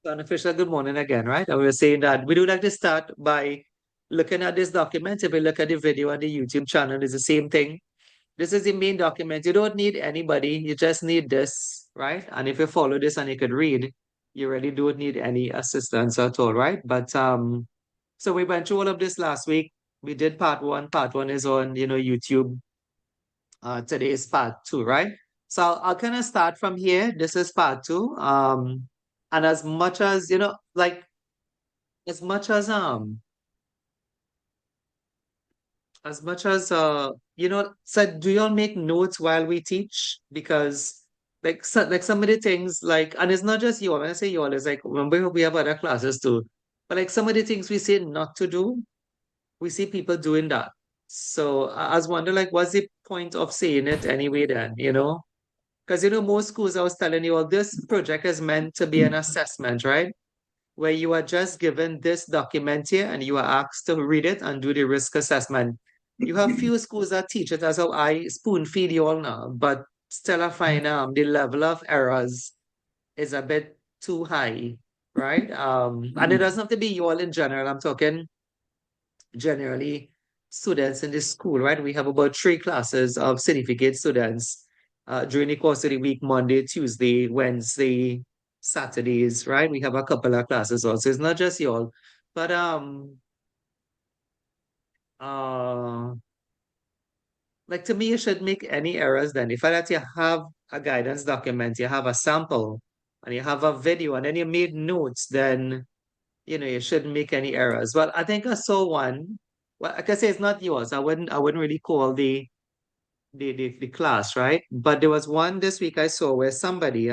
Unofficial good morning again, right? And we were saying that we do like to start by looking at this document. If we look at the video on the YouTube channel, it's the same thing. This is the main document. You don't need anybody. You just need this, right? And if you follow this and you could read, you really don't need any assistance at all, right? But so we went through all of this last week. We did part one. Part one is on, YouTube. Today is part two, right? So I'll kind of start from here. This is part two. And as much as, as much so do y'all make notes while we teach? Because like some of the things like, and it's not just you, when I say y'all, it's like remember we have other classes too. But like some of the things we say not to do, we see people doing that. So I was wondering like what's the point of saying it anyway then, Because most schools I was telling you all this project is meant to be an assessment, right? Where you are just given this document here and you are asked to read it and do the risk assessment. You have few schools that teach it. That's how I spoon feed you all now, but still I find the level of errors is a bit too high, right? And it doesn't have to be you all in general. I'm talking generally students in this school, right? We have about 3 classes of certificate students during the course of the week, Monday, Tuesday, Wednesday, Saturdays, right? We have a couple of classes also. It's not just y'all. But uh like to me, you should make any errors then. If I let you have a guidance document, you have a sample and you have a video and then you made notes, then you shouldn't make any errors. Well, I think I saw one. Well, like I say, it's not yours. I wouldn't really call the class, right? But there was one this week I saw where somebody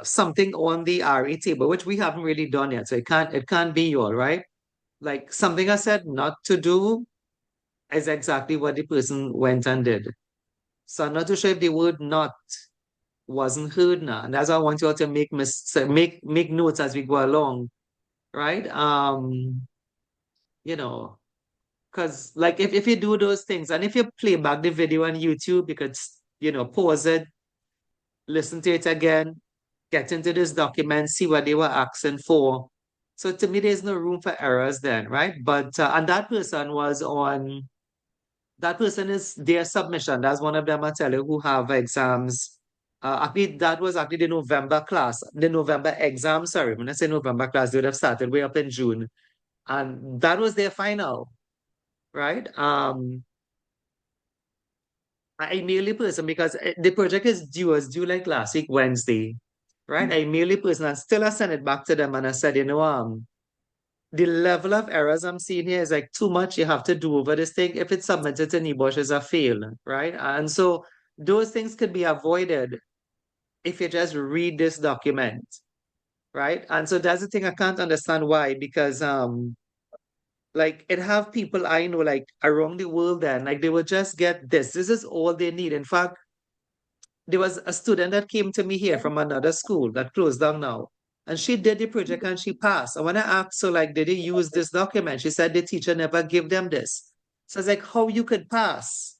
something on the RE table, which we haven't really done yet. So it can't be you all, right? Like something I said not to do is exactly what the person went and did. So I'm not too sure if the word not wasn't heard now. And that's why I want you all to make notes as we go along, right? You know, because like if you do those things and if you play back the video on YouTube, you could, pause it, listen to it again, get into this document, see what they were asking for. So to me, there's no room for errors then, right? But and that person is their submission. That's one of them I tell you who have exams. Actually, that was actually the November class, the November exam. Sorry, when I say November class, they would have started way up in June, and that was their final, right? I emailed the person because the project was due like last week, Wednesday, right? I emailed the person and still I sent it back to them and I said, the level of errors I'm seeing here is like too much. You have to do over this thing. If it's submitted to NEBOSH as a fail, right? And so those things could be avoided if you just read this document, right? And so that's the thing I can't understand why, because like it have people I know like around the world then, like they will just get this. This is all they need. In fact, there was a student that came to me here from another school that closed down now. And she did the project and she passed. And when I asked her, like, did they use this document? She said the teacher never gave them this. So I was like, how you could pass?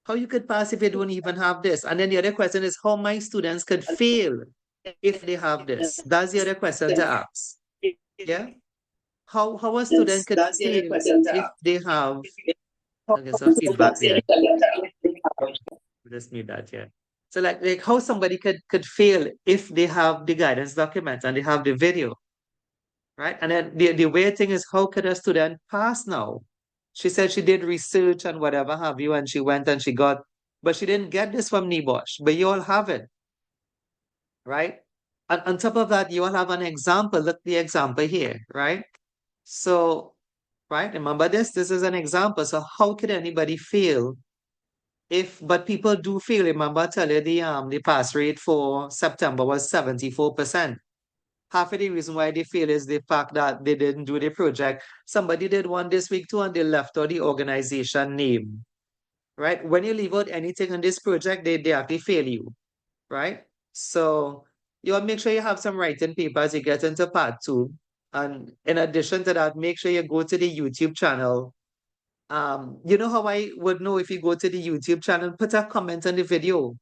How you could pass if you don't even have this? And then the other question is how my students could fail if they have this. That's the other question to ask. Yeah. How a student could fail if they have, I guess, a feedback there. We just need that, yeah. So like how somebody could fail if they have the guidance document and they have the video, right? And then the weird thing is how could a student pass now? She said she did research and whatever have you, and she went and she got, but she didn't get this from NEBOSH, but you all have it, right? And on top of that, you all have an example. Look the example here, right? So, right, remember this? This is an example. So how could anybody fail but people do fail. Remember, I tell you the pass rate for September was 74%. Half of the reason why they fail is the fact that they didn't do the project. Somebody did one this week too, and they left out the organization name. Right? When you leave out anything on this project, they actually fail you. Right? So you want to make sure you have some writing papers you get into part two. And in addition to that, make sure you go to the YouTube channel. You know how I would know if you go to the YouTube channel, put a comment on the video.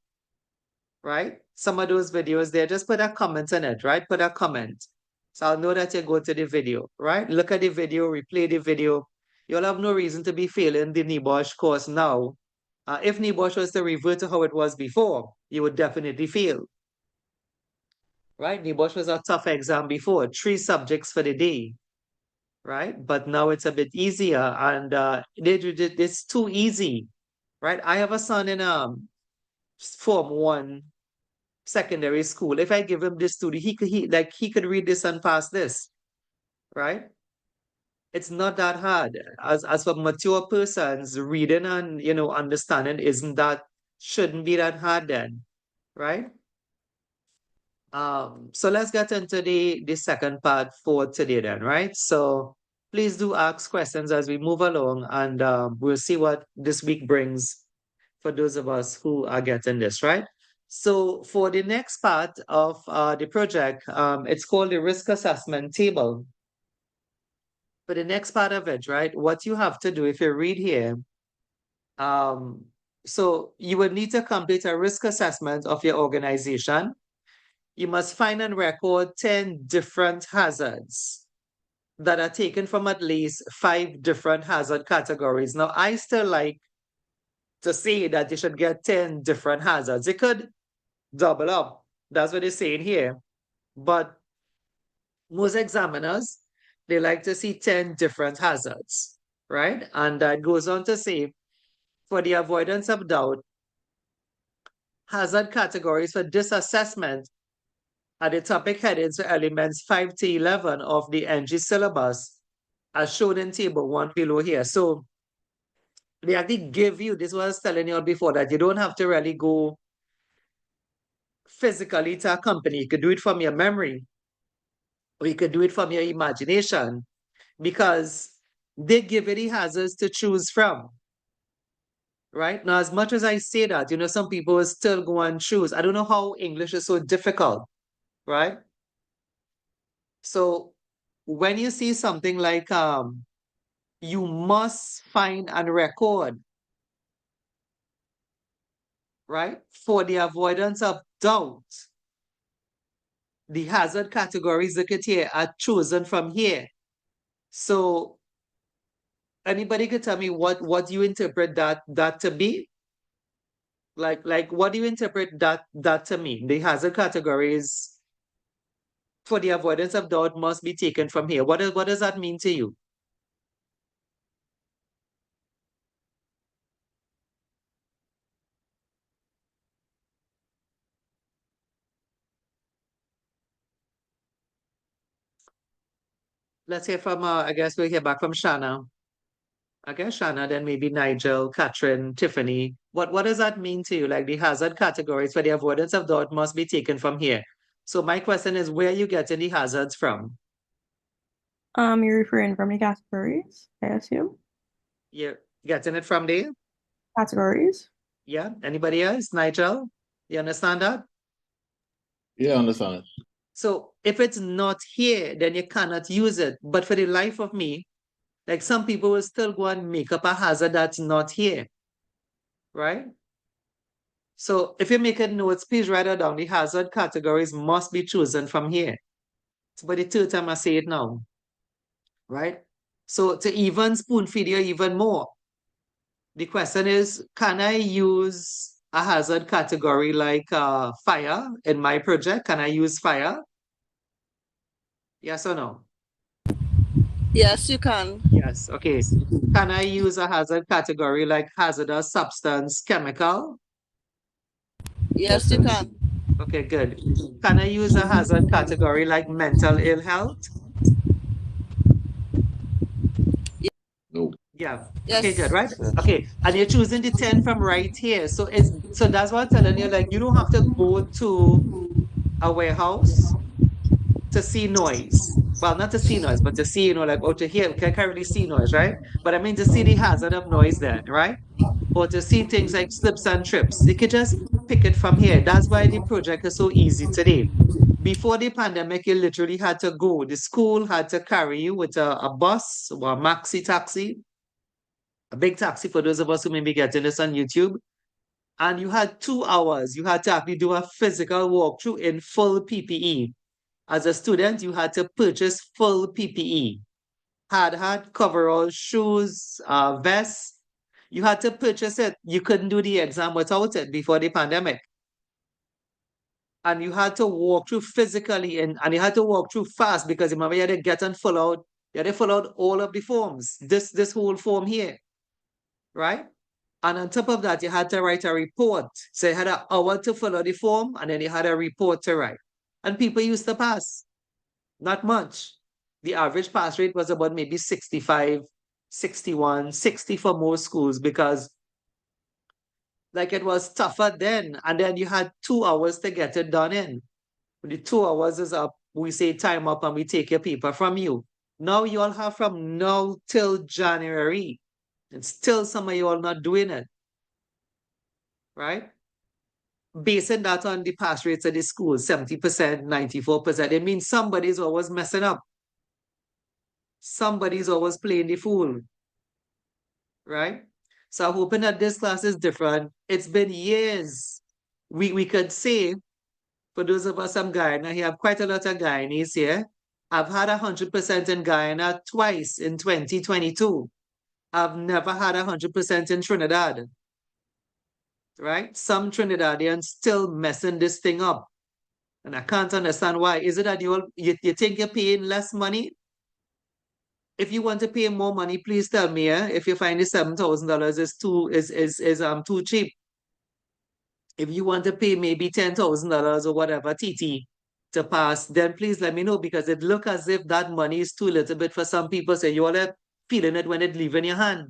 right? Some of those videos there, just put a comment in it, right? Put a comment. So I'll know that you go to the video, right? Look at the video, replay the video. You'll have no reason to be failing the NEBOSH course now. If NEBOSH was to revert to how it was before, you would definitely fail, right? NEBOSH was a tough exam before, 3 subjects for the day, right? But now it's a bit easier, and it's too easy, right? I have a son in Form 1 secondary school. If I give him this study, he could read this and pass this, right? It's not that hard. As for mature persons, reading and understanding shouldn't be that hard then, right? So let's get into the second part for today then, right? So please do ask questions as we move along, and we'll see what this week brings for those of us who are getting this, right? So for the next part of the project, it's called the risk assessment table. For the next part of it, right, what you have to do, if you read here, so you would need to complete a risk assessment of your organization. You must find and record 10 different hazards that are taken from at least 5 different hazard categories. Now, I still like to say that you should get 10 different hazards. It could double up. That's what they're saying here. But most examiners, they like to see 10 different hazards, right? And that goes on to say, for the avoidance of doubt, hazard categories for this assessment are the topic headings for elements 5 to 11 of the NG syllabus, as shown in table 1 below here. So they actually give you, this was telling you before, that you don't have to really go physically to a company. You could do it from your memory, or you could do it from your imagination, because they give you the hazards to choose from, right? Now, as much as I say that, some people will still go and choose. I don't know how English is so difficult, right? So when you see something like you must find and record, right, for the avoidance of doubt, the hazard categories look at here are chosen from here. So anybody could tell me what you interpret that to be? Like what do you interpret that to mean? The hazard categories for the avoidance of doubt must be taken from here. What does that mean to you? Let's hear from I guess we'll hear back from Shana. I guess Shana, then maybe Nigel, Catherine, Tiffany. What does that mean to you? Like the hazard categories for the avoidance of doubt must be taken from here. So my question is, where are you getting the hazards from? You're referring from the categories, I assume. You're getting it from there? Categories. Yeah. Anybody else? Nigel, you understand that? Yeah, I understand it. So if it's not here, then you cannot use it. But for the life of me, like some people will still go and make up a hazard that's not here, right? So if you're making notes, please write it down. The hazard categories must be chosen from here. It's about the third time I say it now, right? So to even spoon feed you even more, the question is, can I use a hazard category like fire in my project? Can I use fire? Yes or no? Yes, you can. Yes, okay. Can I use a hazard category like hazardous substance chemical? Yes, you can. Okay, good. Can I use a hazard category like mental ill health? No. Yeah. Yes. Okay, good, right? Okay. And you're choosing the 10 from right here. So that's what I'm telling you, like you don't have to go to a warehouse to see noise. Well, not to see noise, but to see, like, oh, to hear, I can't really see noise, right? But I mean to see the hazard of noise then, right? Or to see things like slips and trips. You could just pick it from here. That's why the project is so easy today. Before the pandemic, you literally had to go. The school had to carry you with a bus or a maxi taxi, a big taxi for those of us who may be getting this on YouTube. and you had 2 hours. You had to actually do a physical walkthrough in full PPE. As a student, you had to purchase full PPE. Hat, coverall, shoes, vests. You had to purchase it. You couldn't do the exam without it before the pandemic. And you had to walk through physically, and you had to walk through fast, because remember, you had to get and fill out, you had to fill out all of the forms, this whole form here, right? And on top of that, you had to write a report. So you had an hour to fill out the form, and then you had a report to write. And people used to pass. Not much. The average pass rate was about maybe 65, 61, 60 for most schools, because like it was tougher then. And then you had 2 hours to get it done in. When the 2 hours is up, we say time up and we take your paper from you. Now you all have from now till January. And still some of you all not doing it. Right? Basing that on the pass rates of the school, 70%, 94%, it means somebody's always messing up. Somebody's always playing the fool. Right? So I'm hoping that this class is different. It's been years. We could say, for those of us from Guyana, you have quite a lot of Guyanese here. I've had 100% in Guyana twice in 2022. I've never had 100% in Trinidad. Right? Some Trinidadians still messing this thing up. And I can't understand why. Is it that you think you're paying less money? If you want to pay more money, please tell me. If you find the $7,000 is too cheap. If you want to pay maybe $10,000 or whatever TT to pass, then please let me know, because it look as if that money is too little bit for some people. So you all are feeling it when it leave in your hand.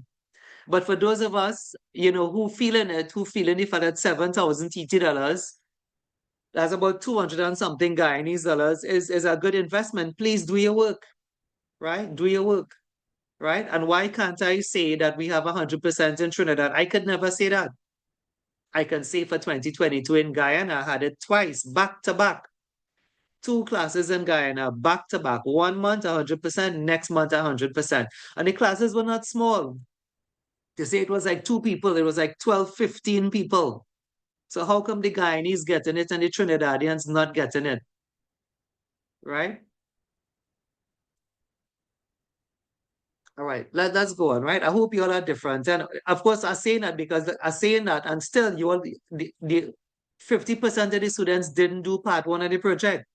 But for those of us, who feeling it, who feeling it for that 7,000 TT dollars, that's about 200 and something Guyanese dollars, is a good investment. Please do your work, right? Do your work, right? And why can't I say that we have 100% in Trinidad? I could never say that. I can say for 2022 in Guyana, I had it twice, back to back. 2 classes in Guyana, back to back. 1 month, 100%, next month, 100%. And the classes were not small. To say it was like 2 people, it was like 12, 15 people. So how come the Guyanese getting it and the Trinidadians not getting it? Right? All right, let's go on, right? I hope you all are different. And of course, I'm saying that because I'm saying that, and still you all, the 50% of the students didn't do part 1 of the project.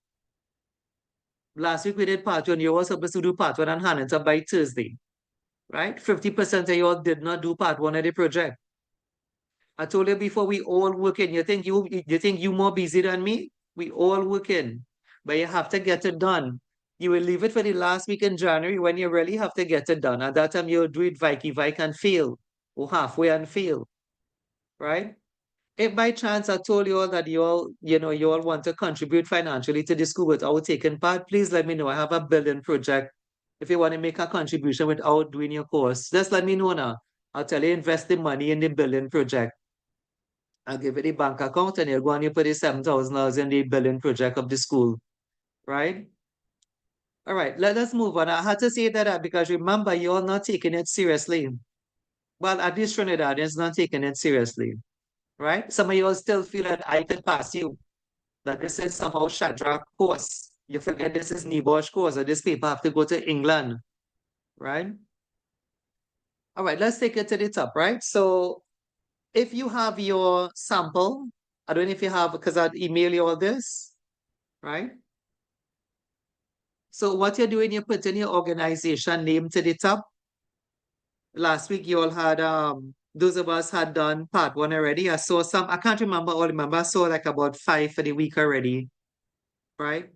Last week we did part 1. You were supposed to do part 1 and hand it up by Thursday, right? 50% of you all did not do part 1 of the project. I told you before, we all working. You think you more busy than me? We all working, but you have to get it done. You will leave it for the last week in January when you really have to get it done. At that time, you'll do it Vike and fail, or halfway and fail, right? If by chance I told you all that you all want to contribute financially to the school without taking part, please let me know. I have a building project. If you want to make a contribution without doing your course, just let me know now. I'll tell you, invest the money in the building project. I'll give you the bank account, and you'll go and you put the $7,000 in the building project of the school, right? All right, let's move on. I had to say that because remember, you're not taking it seriously. Well, at least Trinidadians not taking it seriously, right? Some of you all still feel that I can pass you, that this is somehow Shadrach course. You forget this is NEBOSH course, or this paper have to go to England, right? All right, let's take it to the top, right? So if you have your sample, I don't know if you have, because I'd email you all this, right? So what you're doing, you're putting your organization name to the top. Last week, you all had, those of us had done part 1 already. I saw some, I can't remember all the members. I saw like about 5 for the week already, right?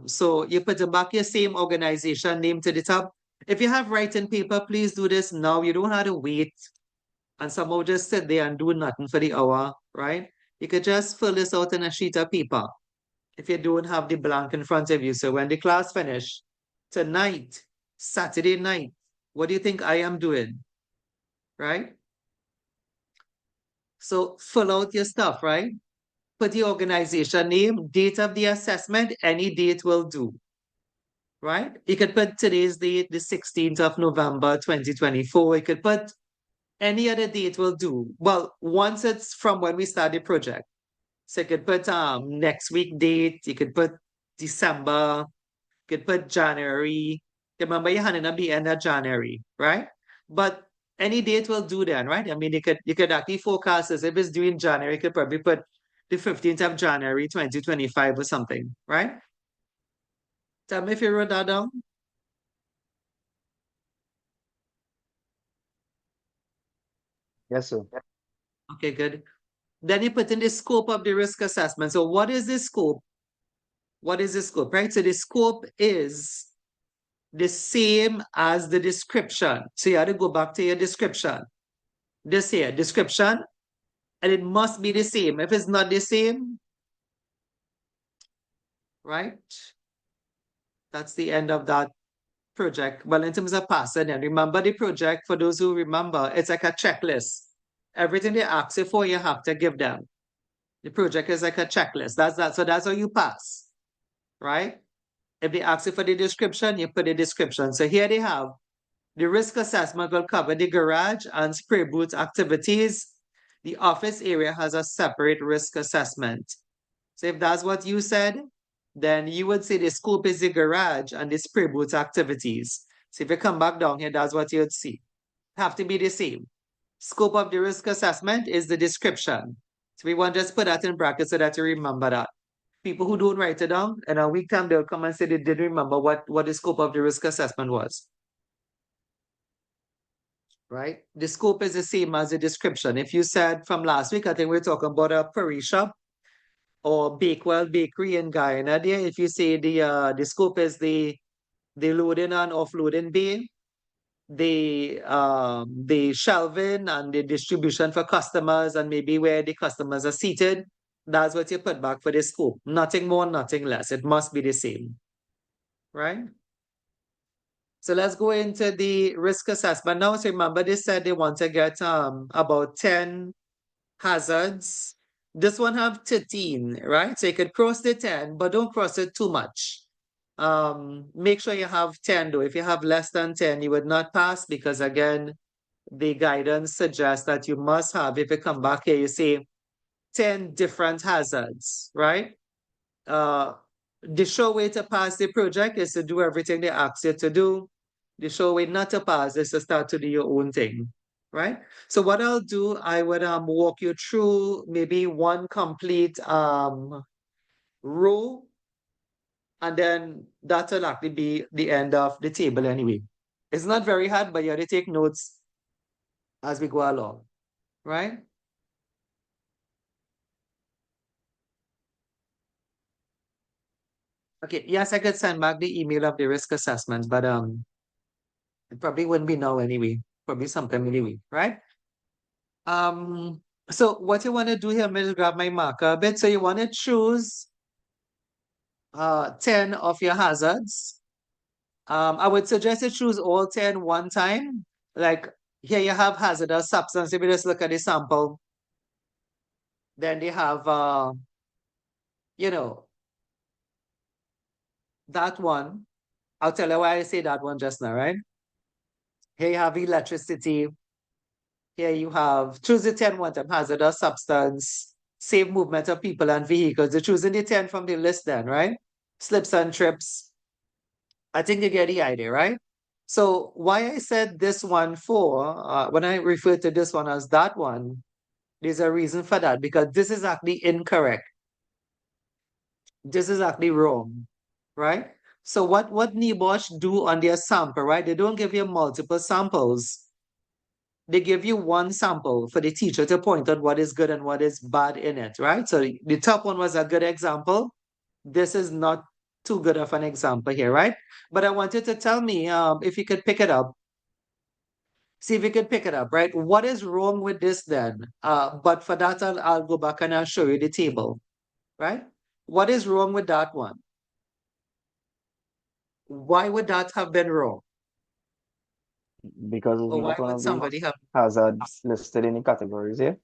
So you put back your same organization name to the top. If you have writing paper, please do this now. You don't have to wait and somehow just sit there and do nothing for the hour, right? You could just fill this out in a sheet of paper if you don't have the blank in front of you. So when the class finish tonight, Saturday night, what do you think I am doing, right? So fill out your stuff, right? Put the organization name, date of the assessment, any date will do, right? You could put today's date, the 16th of November, 2024. You could put Any other date will do. Well, once it's from when we start the project. So you could put next week date, you could put December, you could put January. Remember you had it at the end of January, right? But any date will do then, right? I mean, you could actually forecast this. If it's due in January, you could probably put the 15th of January 2025 or something, right? Tell me if you wrote that down. Yes, sir. Okay, good. Then you put in the scope of the risk assessment. So what is the scope? What is the scope, right? So the scope is the same as the description. So you have to go back to your description. This here, description, and it must be the same. If it's not the same, right? That's the end of that project. Well, in terms of passing, and remember the project, for those who remember, it's like a checklist. Everything they ask you for, you have to give them. The project is like a checklist. That's that. So that's how you pass, right? If they ask you for the description, you put the description. So here they have the risk assessment will cover the garage and spray booth activities. The office area has a separate risk assessment. So if that's what you said, then you would say the scope is the garage and the spray booth activities. So if you come back down here, that's what you'd see. Have to be the same. Scope of the risk assessment is the description. So we want to just put that in brackets so that you remember that. People who don't write it down, and a week time they'll come and say they didn't remember what the scope of the risk assessment was. Right? The scope is the same as the description. If you said from last week, I think we're talking about a curry shop or Bakewell Bakery in Guyana there. If you say the scope is the loading and offloading bay, the shelving and the distribution for customers and maybe where the customers are seated, that's what you put back for the scope. Nothing more, nothing less. It must be the same. Right? So let's go into the risk assessment now. So remember, they said they want to get about 10 hazards. This one have 13, right? So you could cross the 10, but don't cross it too much. Make sure you have 10 though. If you have less than 10, you would not pass because again, the guidance suggests that you must have, if you come back here, you say 10 different hazards, right? The sure way to pass the project is to do everything they ask you to do. The sure way not to pass is to start to do your own thing, right? So what I'll do, I would walk you through maybe one complete row, and then that'll actually be the end of the table anyway. It's not very hard, but you have to take notes as we go along, right? Okay, yes, I could send back the email of the risk assessment, but it probably wouldn't be now anyway. Probably sometime anyway, right? So what you want to do here, I'm going to grab my marker a bit. So you want to choose 10 of your hazards. I would suggest you choose all 10 one time. Like here you have hazardous substance. If you just look at the sample, then they have you know, that one. I'll tell you why I say that one just now, right? Here you have electricity. Here you have choose the 10 one time hazardous substance, safe movement of people and vehicles. You're choosing the 10 from the list then, right? Slips and trips. I think you get the idea, right? So why I said this one for, when I refer to this one as that one, there's a reason for that because this is actually incorrect. This is actually wrong, right? So what NEBOSH do on their sample, right? They don't give you multiple samples. They give you one sample for the teacher to point out what is good and what is bad in it, right? So the top one was a good example. This is not too good of an example here, right? But I want you to tell me if you could pick it up. See if you could pick it up, right? What is wrong with this then? But for that, I'll go back and I'll show you the table, right? What is wrong with that one? Why would that have been wrong? Because it's Or why not one would of the somebody have? hazards listed in the categories here.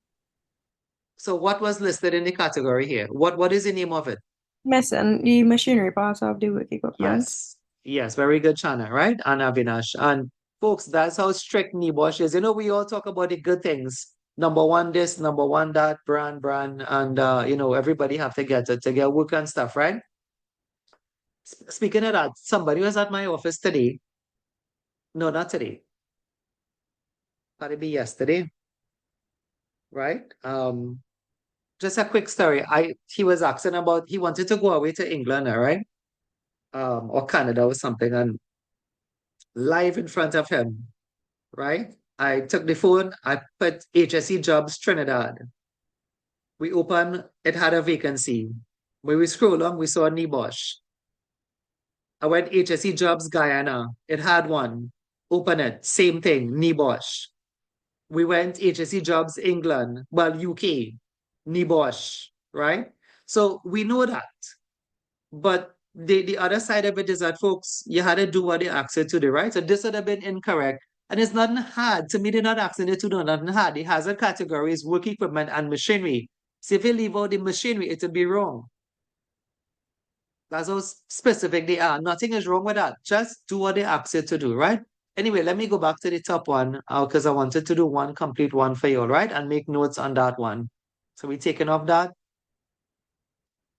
So what was listed in the category here? What is the name of it? Missing the machinery parts of the work equipment. Yes, very good, Chana, right? And Avinash. And Folks, that's how strict NEBOSH is. You know, we all talk about the good things. Number one this, number one that, brand, and you know, everybody have to get it to get work and stuff, right? Speaking of that, somebody was at my office today. No, not today. Probably be yesterday, right? Just a quick story. He was asking about he wanted to go away to England, all right? Or Canada or something, and live in front of him, right? I took the phone, I put HSE Jobs Trinidad. We opened, it had a vacancy. When we scroll along, we saw NEBOSH. I went HSE Jobs Guyana, it had one. Open it, same thing, NEBOSH. We went HSE Jobs England, well, UK, NEBOSH, right? So we know that. But the other side of it is that, folks, you had to do what they asked you to do, right? So this would have been incorrect. And it's nothing hard. To me, they're not asking you to do nothing hard. The hazard categories, work equipment, and machinery. So if you leave out the machinery, it will be wrong. That's how specific they are. Nothing is wrong with that. Just do what they ask you to do, right? Anyway, let me go back to the top one because I wanted to do one complete one for you, all right? And make notes on that one. So we're taking off that.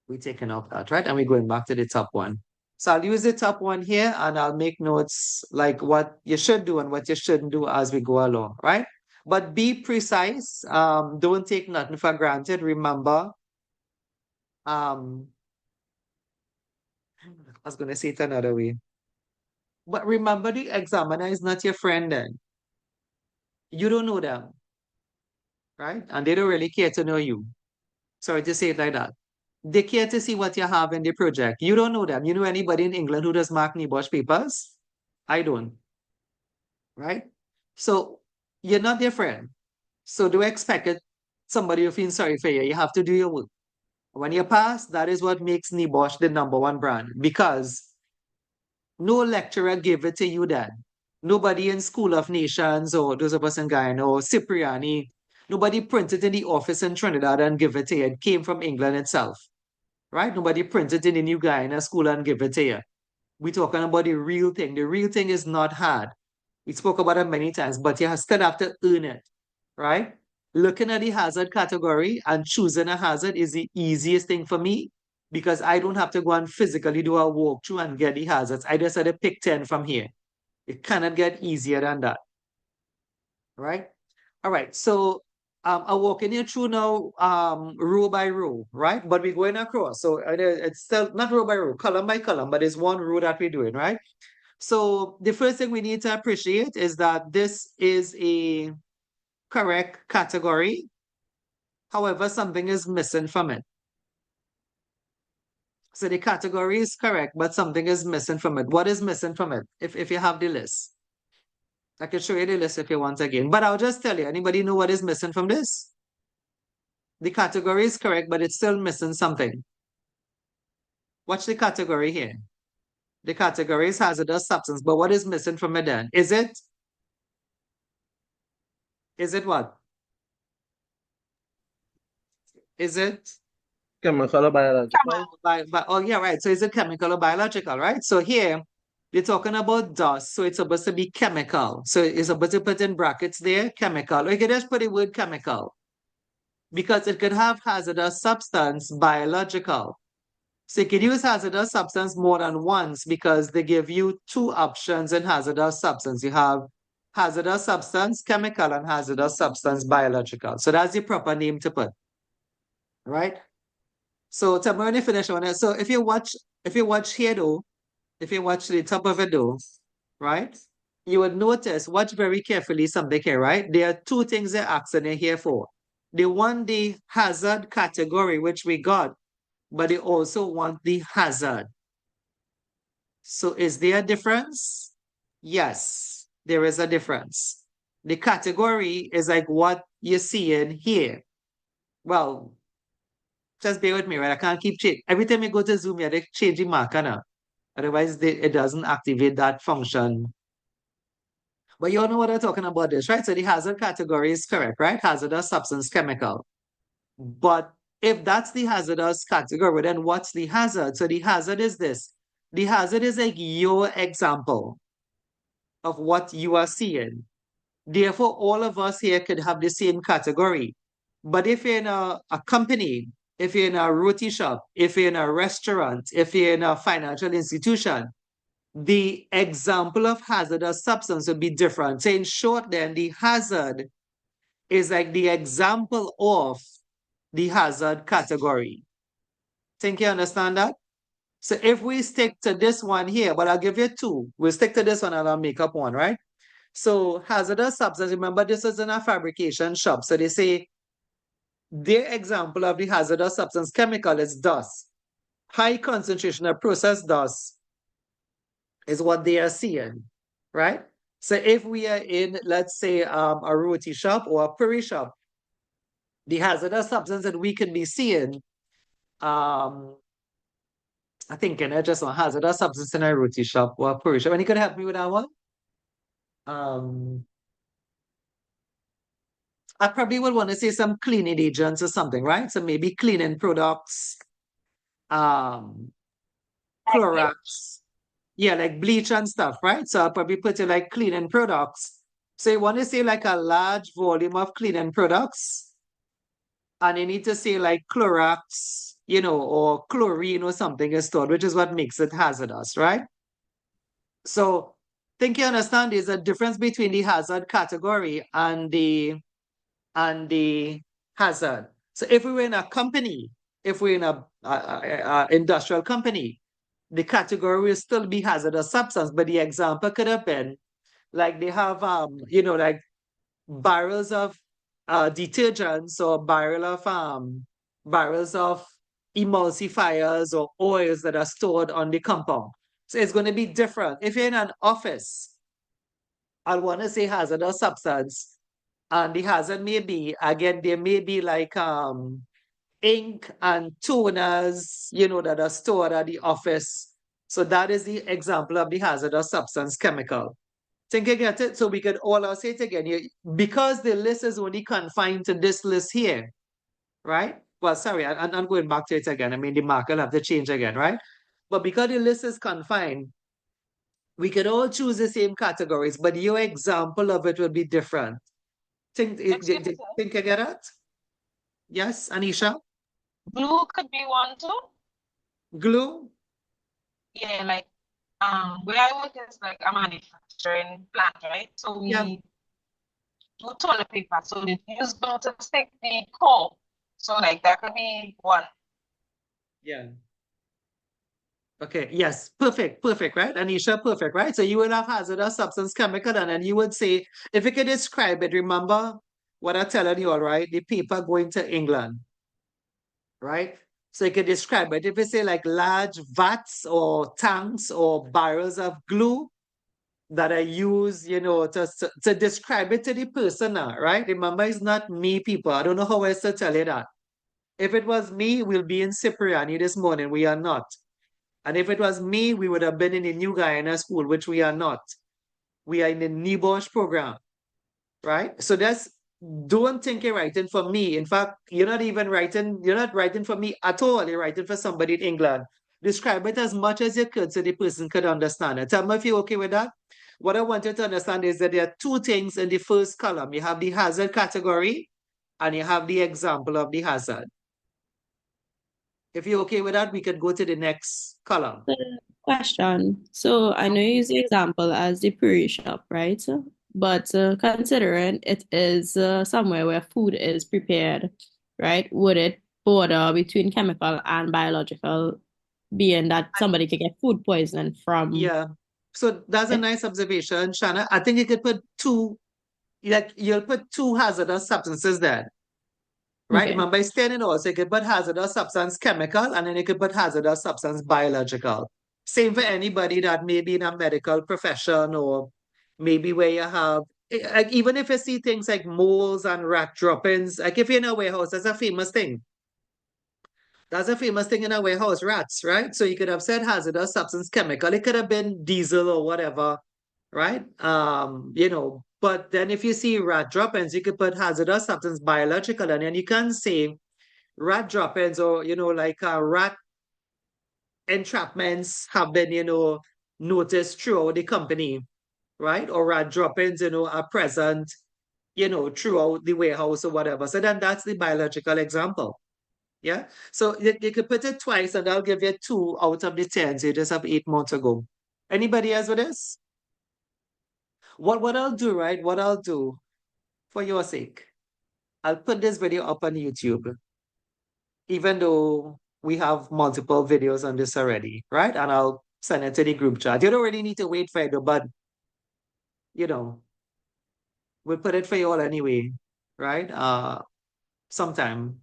We're taking off that, right? And we're going back to the top one. So I'll use the top one here and I'll make notes like what you should do and what you shouldn't do as we go along, right? But be precise. Don't take nothing for granted. Remember, I was going to say it another way. But remember, the examiner is not your friend then. You don't know them, right? And they don't really care to know you. Sorry to say it like that. They care to see what you have in the project. You don't know them. You know anybody in England who does mark NEBOSH papers? I don't, right? So you're not their friend. So do expect it, somebody who feels sorry for you. You have to do your work. When you pass, that is what makes NEBOSH the #1 brand because no lecturer gave it to you then. Nobody in School of Nations or those of us in Guyana or Cipriani, nobody printed in the office in Trinidad and give it to you. It came from England itself, right? Nobody printed in the New Guyana school and give it to you. We're talking about the real thing. The real thing is not hard. We spoke about it many times, but you still have to earn it, right? Looking at the hazard category and choosing a hazard is the easiest thing for me because I don't have to go and physically do a walkthrough and get the hazards. I just had to pick 10 from here. It cannot get easier than that, right? All right, so I'm walking you through now row by row, right? But we're going across. So it's still not row by row, column by column, but it's one row that we're doing, right? So the first thing we need to appreciate is that this is a correct category. However, something is missing from it. So the category is correct, but something is missing from it. What is missing from it? If you have the list. I can show you the list if you want again. But I'll just tell you, anybody know what is missing from this? The category is correct, but it's still missing something. Watch the category here. The category is hazardous substance, but what is missing from it then? Is it what? Is it? Chemical or biological? Oh, yeah, right. So is it chemical or biological, right? So here, they're talking about dust, so it's supposed to be chemical. So it's supposed to put in brackets there, chemical. Or you can just put the word chemical. Because it could have hazardous substance, biological. So you can use hazardous substance more than once because they give you two options in hazardous substance. You have hazardous substance, chemical, and hazardous substance, biological. So that's the proper name to put, right? So Tamarani finish on it. So if you watch here though, if you watch the top of it though, right? You would notice, watch very carefully something here, right? There are two things they're asking you here for. They want the hazard category, which we got, but they also want the hazard. So is there a difference? Yes, there is a difference. The category is like what you see in here. Well, just bear with me, right? I can't keep changing. Every time you go to Zoom, you have to change the marker now. Otherwise, it doesn't activate that function. But you all know what I'm talking about this, right? So the hazard category is correct, right? Hazardous substance, chemical. But if that's the hazardous category, then what's the hazard? So the hazard is this. The hazard is like your example. of what you are seeing. Therefore, all of us here could have the same category. But if you're in a company, if you're in a roti shop, if you're in a restaurant, if you're in a financial institution, the example of hazardous substance would be different. So in short, then the hazard is like the example of the hazard category. Think you understand that? So if we stick to this one here, but I'll give you two. We'll stick to this one and I'll make up one, right? So hazardous substance, remember this is in a fabrication shop. So they say their example of the hazardous substance chemical is dust. High concentration of processed dust is what they are seeing, right? So if we are in, let's say, a roti shop or a puri shop, the hazardous substance that we can be seeing, I think just on hazardous substance in a roti shop or a puri shop. And you could help me with that one? I probably would want to say some cleaning agents or something, right? So maybe cleaning products, Clorox, yeah, like bleach and stuff, right? So I'll probably put it like cleaning products. So you want to say like a large volume of cleaning products, and you need to say like Clorox, or chlorine or something is stored, which is what makes it hazardous, right? So think you understand there's a difference between the hazard category and the hazard. So if we were in a company, if we're in a industrial company, the category will still be hazardous substance, but the example could have been like they have like barrels of detergents or barrels of emulsifiers or oils that are stored on the compound. So it's going to be different. If you're in an office, I'll want to say hazardous substance. And the hazard may be, again, there may be like ink and toners, that are stored at the office. So that is the example of the hazardous substance chemical. Think you get it? So we could all say it again. Because the list is only confined to this list here, right? Well, sorry, I'm going back to it again. I mean, the marker will have to change again, right? But because the list is confined, we could all choose the same categories, but your example of it will be different. Think you get it? Yes, Anisha? Glue could be one too. Glue? Yeah, like where I work is like a manufacturing plant, right? So we Yeah. do toilet paper. So they use glue to stick the core. So like that could be one. Yeah. Okay, yes, perfect, right? Anisha, perfect, right? So you will have hazardous substance chemical, and then you would say, if you could describe it, remember what I'm telling you all, right? The paper going to England, right? So you could describe it. If you say like large vats or tanks or barrels of glue that are used, to describe it to the person now, right? Remember, it's not me, people. I don't know how else to tell you that. If it was me, we'll be in Cipriani this morning. We are not. And if it was me, we would have been in the New Guyana school, which we are not. We are in the NEBOSH program, right? So don't think you're writing for me. In fact, you're not writing for me at all. You're writing for somebody in England. Describe it as much as you could so the person could understand it. Tell me if you're okay with that. What I want you to understand is that there are two things in the first column. You have the hazard category and you have the example of the hazard. If you're okay with that, we can go to the next column. Question. So I know you use the example as the puri shop, right? But considering it is somewhere where food is prepared, right? Would it border between chemical and biological, being that somebody could get food poisoning from? Yeah. So that's a nice observation, Shanna. I think you could put you'll put two hazardous substances there. Right? Okay. Remember, it's 10 in all. So you could put hazardous substance chemical and then you could put hazardous substance biological. Same for anybody that may be in a medical profession or maybe where you have, like even if you see things like moles and rat droppings, like if you're in a warehouse, that's a famous thing. That's a famous thing in a warehouse, rats, right? So you could have said hazardous substance chemical. It could have been diesel or whatever, right? But then if you see rat droppings, you could put hazardous substance biological, and then you can say rat droppings or, like rat entrapments have been, noticed throughout the company. right? Or drop-ins, are present, throughout the warehouse or whatever. So then that's the biological example. Yeah. So you could put it twice and I'll give you 2 out of the 10. So you just have 8 more to go. Anybody else with this? What I'll do, right? What I'll do for your sake, I'll put this video up on YouTube, even though we have multiple videos on this already, right? And I'll send it to the group chat. You don't really need to wait for it, but we'll put it for you all anyway, right? Sometime,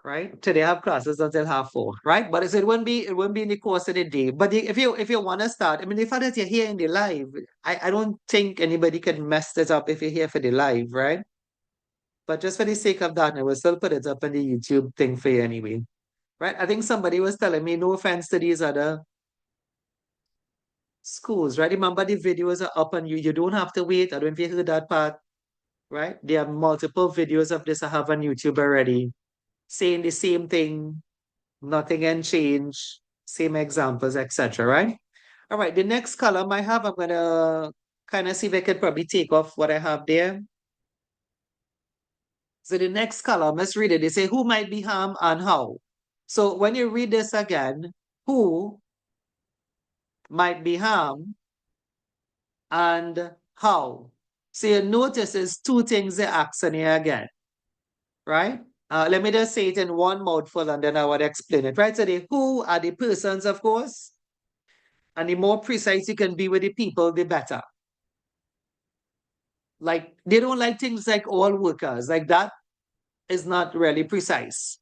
right? Today I have classes until 4:30, right? But it won't be in the course of the day. But if you want to start, I mean, the fact that you're here in the live, I don't think anybody can mess this up if you're here for the live, right? But just for the sake of that, I will still put it up on the YouTube thing for you anyway, right? I think somebody was telling me, no offense to these other schools, right? Remember the videos are up on you. You don't have to wait. I don't know if you heard that part, right? There are multiple videos of this I have on YouTube already, saying the same thing, nothing can change, same examples, etc. Right? All right, the next column I have, I'm gonna kind of see if I can probably take off what I have there. So the next column, let's read it. They say who might be harmed and how. So when you read this again, who might be harmed and how. So you notice there's 2 things they accent here again, right? Let me just say it in one mouthful and then I would explain it, right? So the who are the persons, of course, and the more precise you can be with the people, the better. Like, they don't like things like all workers, like that is not really precise.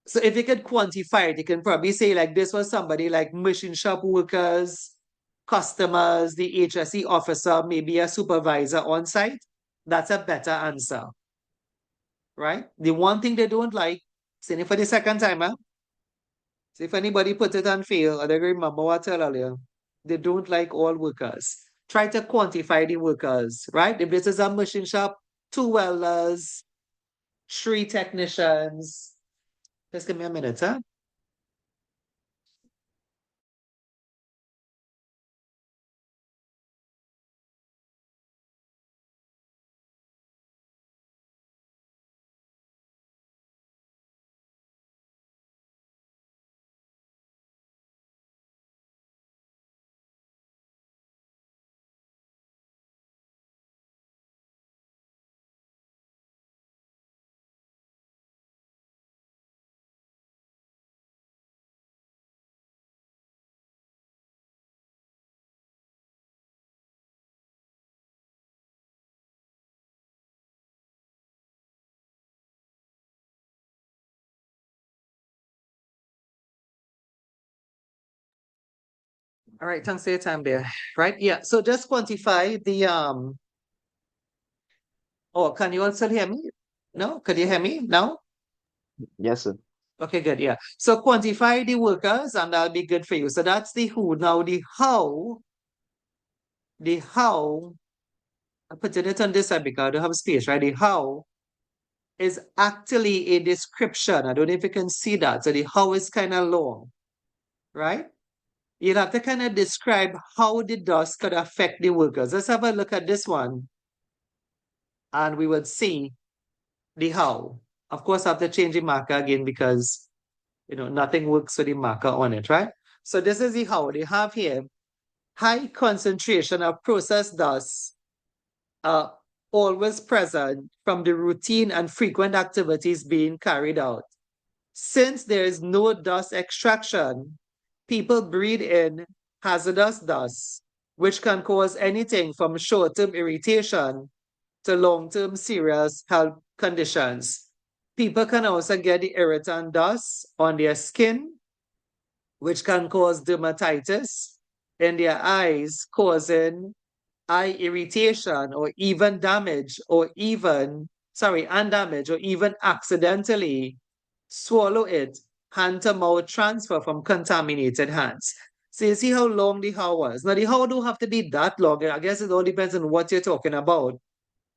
So if you could quantify it, you can probably say like this was somebody like machine shop workers, customers, the HSE officer, maybe a supervisor on site. That's a better answer, right? The one thing they don't like, saying it for the second time, huh? So if anybody put it on fail, I don't remember what I tell earlier, they don't like all workers. Try to quantify the workers, right? If this is a machine shop, 2 welders, 3 technicians. Just give me a minute, huh? All right, thanks for your time there. Right, yeah. So just quantify the oh, can you also hear me? No? Could you hear me now? Yes, sir. Okay, good. Yeah. So quantify the workers and that'll be good for you. So that's the who. Now the how, I'm putting it on this side because I don't have space, right? The how is actually a description. I don't know if you can see that. So the how is kind of long, right? You'll have to kind of describe how the dust could affect the workers. Let's have a look at this one. And we would see the how. Of course, I have to change the marker again because, nothing works with the marker on it, right? So this is the how. They have here high concentration of processed dust always present from the routine and frequent activities being carried out. Since there is no dust extraction, people breathe in hazardous dust, which can cause anything from short-term irritation to long-term serious health conditions. People can also get the irritant dust on their skin, which can cause dermatitis in their eyes, causing eye irritation or even damage or even, and damage or even accidentally swallow it, hand-to-mouth transfer from contaminated hands. So you see how long the how was. Now the how don't have to be that long. I guess it all depends on what you're talking about,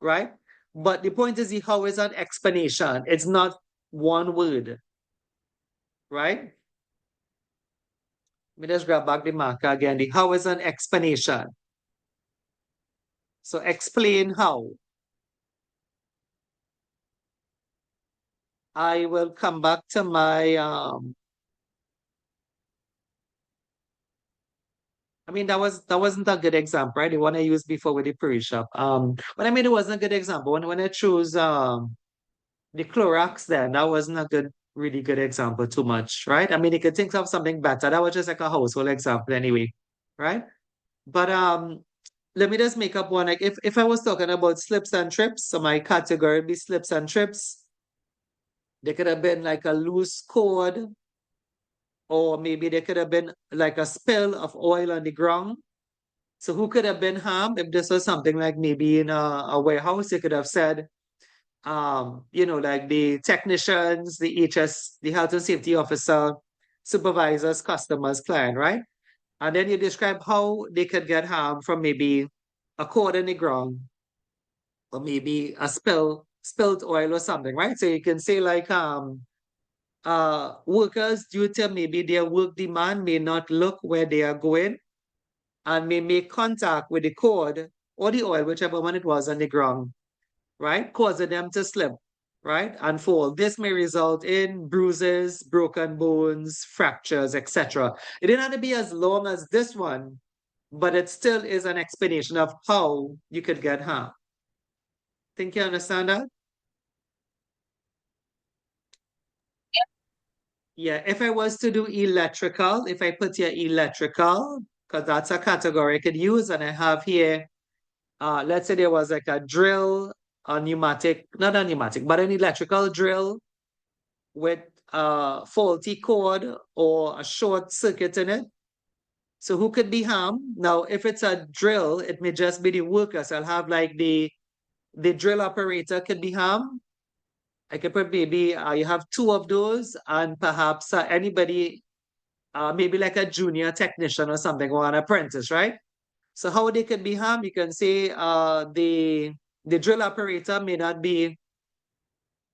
right? But the point is the how is an explanation. It's not one word, right? Let me just grab back the marker again. The how is an explanation. So explain how. I will come back to my I mean that wasn't a good example, right? The one I used before with the Puri shop. But I mean it wasn't a good example. When I chose the Clorox then that wasn't a really good example too much, right? I mean you could think of something better. That was just like a household example anyway, right? But let me just make up one. Like if I was talking about slips and trips, so my category would be slips and trips. There could have been like a loose cord, or maybe there could have been like a spill of oil on the ground. So who could have been harmed if this was something like maybe in a warehouse? You could have said, like the technicians, the the health and safety officer, supervisors, customers, client, right? And then you describe how they could get harmed from maybe a cord in the ground, or maybe a spilled oil or something, right? So you can say like workers due to maybe their work demand may not look where they are going and may make contact with the cord or the oil, whichever one it was on the ground, right? Causing them to slip, right? And fall. This may result in bruises, broken bones, fractures, etc. It didn't have to be as long as this one, but it still is an explanation of how you could get harm. Think you understand that? Yeah, if I was to do electrical, if I put here electrical, because that's a category I could use, and I have here, let's say there was like a drill, a pneumatic, not a pneumatic, but an electrical drill with a faulty cord or a short circuit in it. So who could be harmed? Now, if it's a drill, it may just be the workers. I'll have like the drill operator could be harmed. I could put maybe you have two of those, and perhaps anybody, maybe like a junior technician or something, or an apprentice, right? So how they could be harmed? You can say the drill operator may not be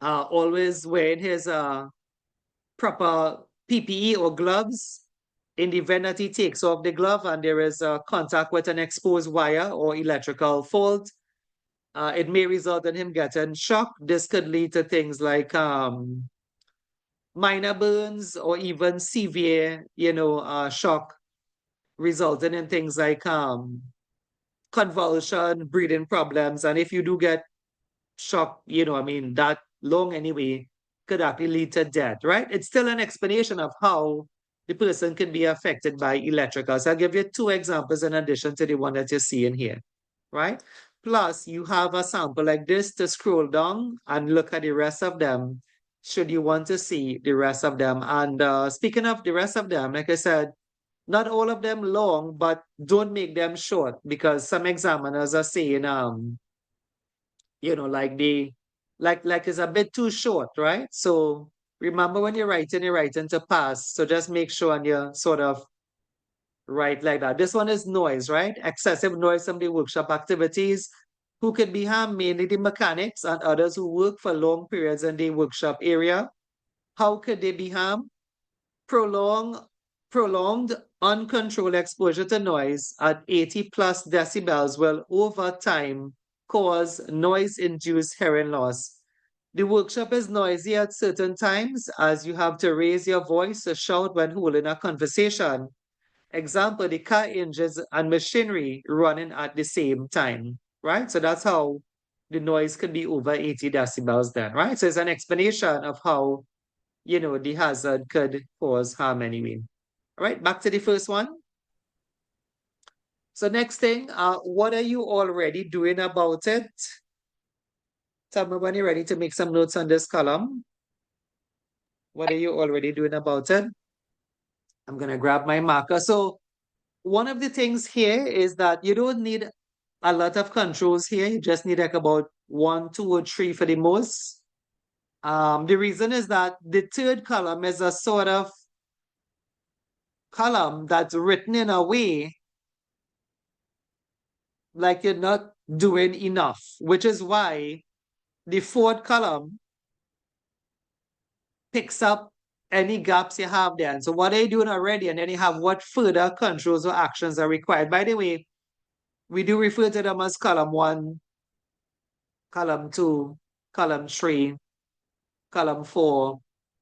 always wearing his proper PPE or gloves. In the event that he takes off the glove and there is contact with an exposed wire or electrical fault, it may result in him getting shocked. This could lead to things like minor burns or even severe, shock, resulting in things like convulsion, breathing problems. And if you do get shocked, that long anyway, could actually lead to death, right? It's still an explanation of how the person can be affected by electrical. So I'll give you two examples in addition to the one that you're seeing here, right? Plus, you have a sample like this to scroll down and look at the rest of them, should you want to see the rest of them. And speaking of the rest of them, like I said, not all of them long, but don't make them short, because some examiners are saying, like it's a bit too short, right? So remember when you're writing to pass. So just make sure and you sort of write like that. This one is noise, right? Excessive noise from the workshop activities. Who could be harmed? Mainly the mechanics and others who work for long periods in the workshop area. How could they be harmed? Prolonged uncontrolled exposure to noise at 80 plus decibels will over time cause noise-induced hearing loss. The workshop is noisy at certain times as you have to raise your voice or shout when holding a conversation. Example, the car engines and machinery running at the same time, right? So that's how the noise could be over 80 decibels then, right? So it's an explanation of how, the hazard could cause harm anyway. All right, back to the first one. So next thing, what are you already doing about it? Tell me when you're ready to make some notes on this column. What are you already doing about it? I'm gonna grab my marker. So one of the things here is that you don't need a lot of controls here. You just need like about 1, 2, or 3 for the most. The reason is that the third column is a sort of column that's written in a way like you're not doing enough, which is why the fourth column picks up any gaps you have there. And so what are you doing already? And then you have what further controls or actions are required. By the way, we do refer to them as column 1, column 2, column 3, column 4,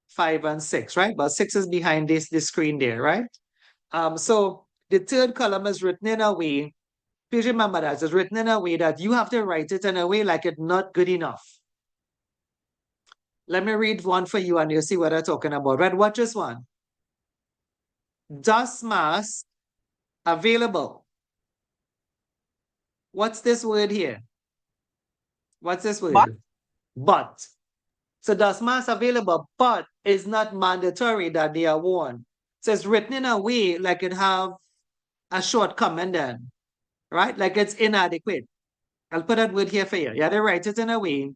5, and 6, right? But 6 is behind this screen there, right? So the third column is written in a way, please remember that it's written in a way that you have to write it in a way like it's not good enough. Let me read one for you and you'll see what I'm talking about. Right, watch this one. Dust mask available. What's this word here? What's this word? But. So dust mask available, but it's not mandatory that they are worn. So it's written in a way like it have a shortcoming then, right? Like it's inadequate. I'll put that word here for you. Yeah, they write it in a way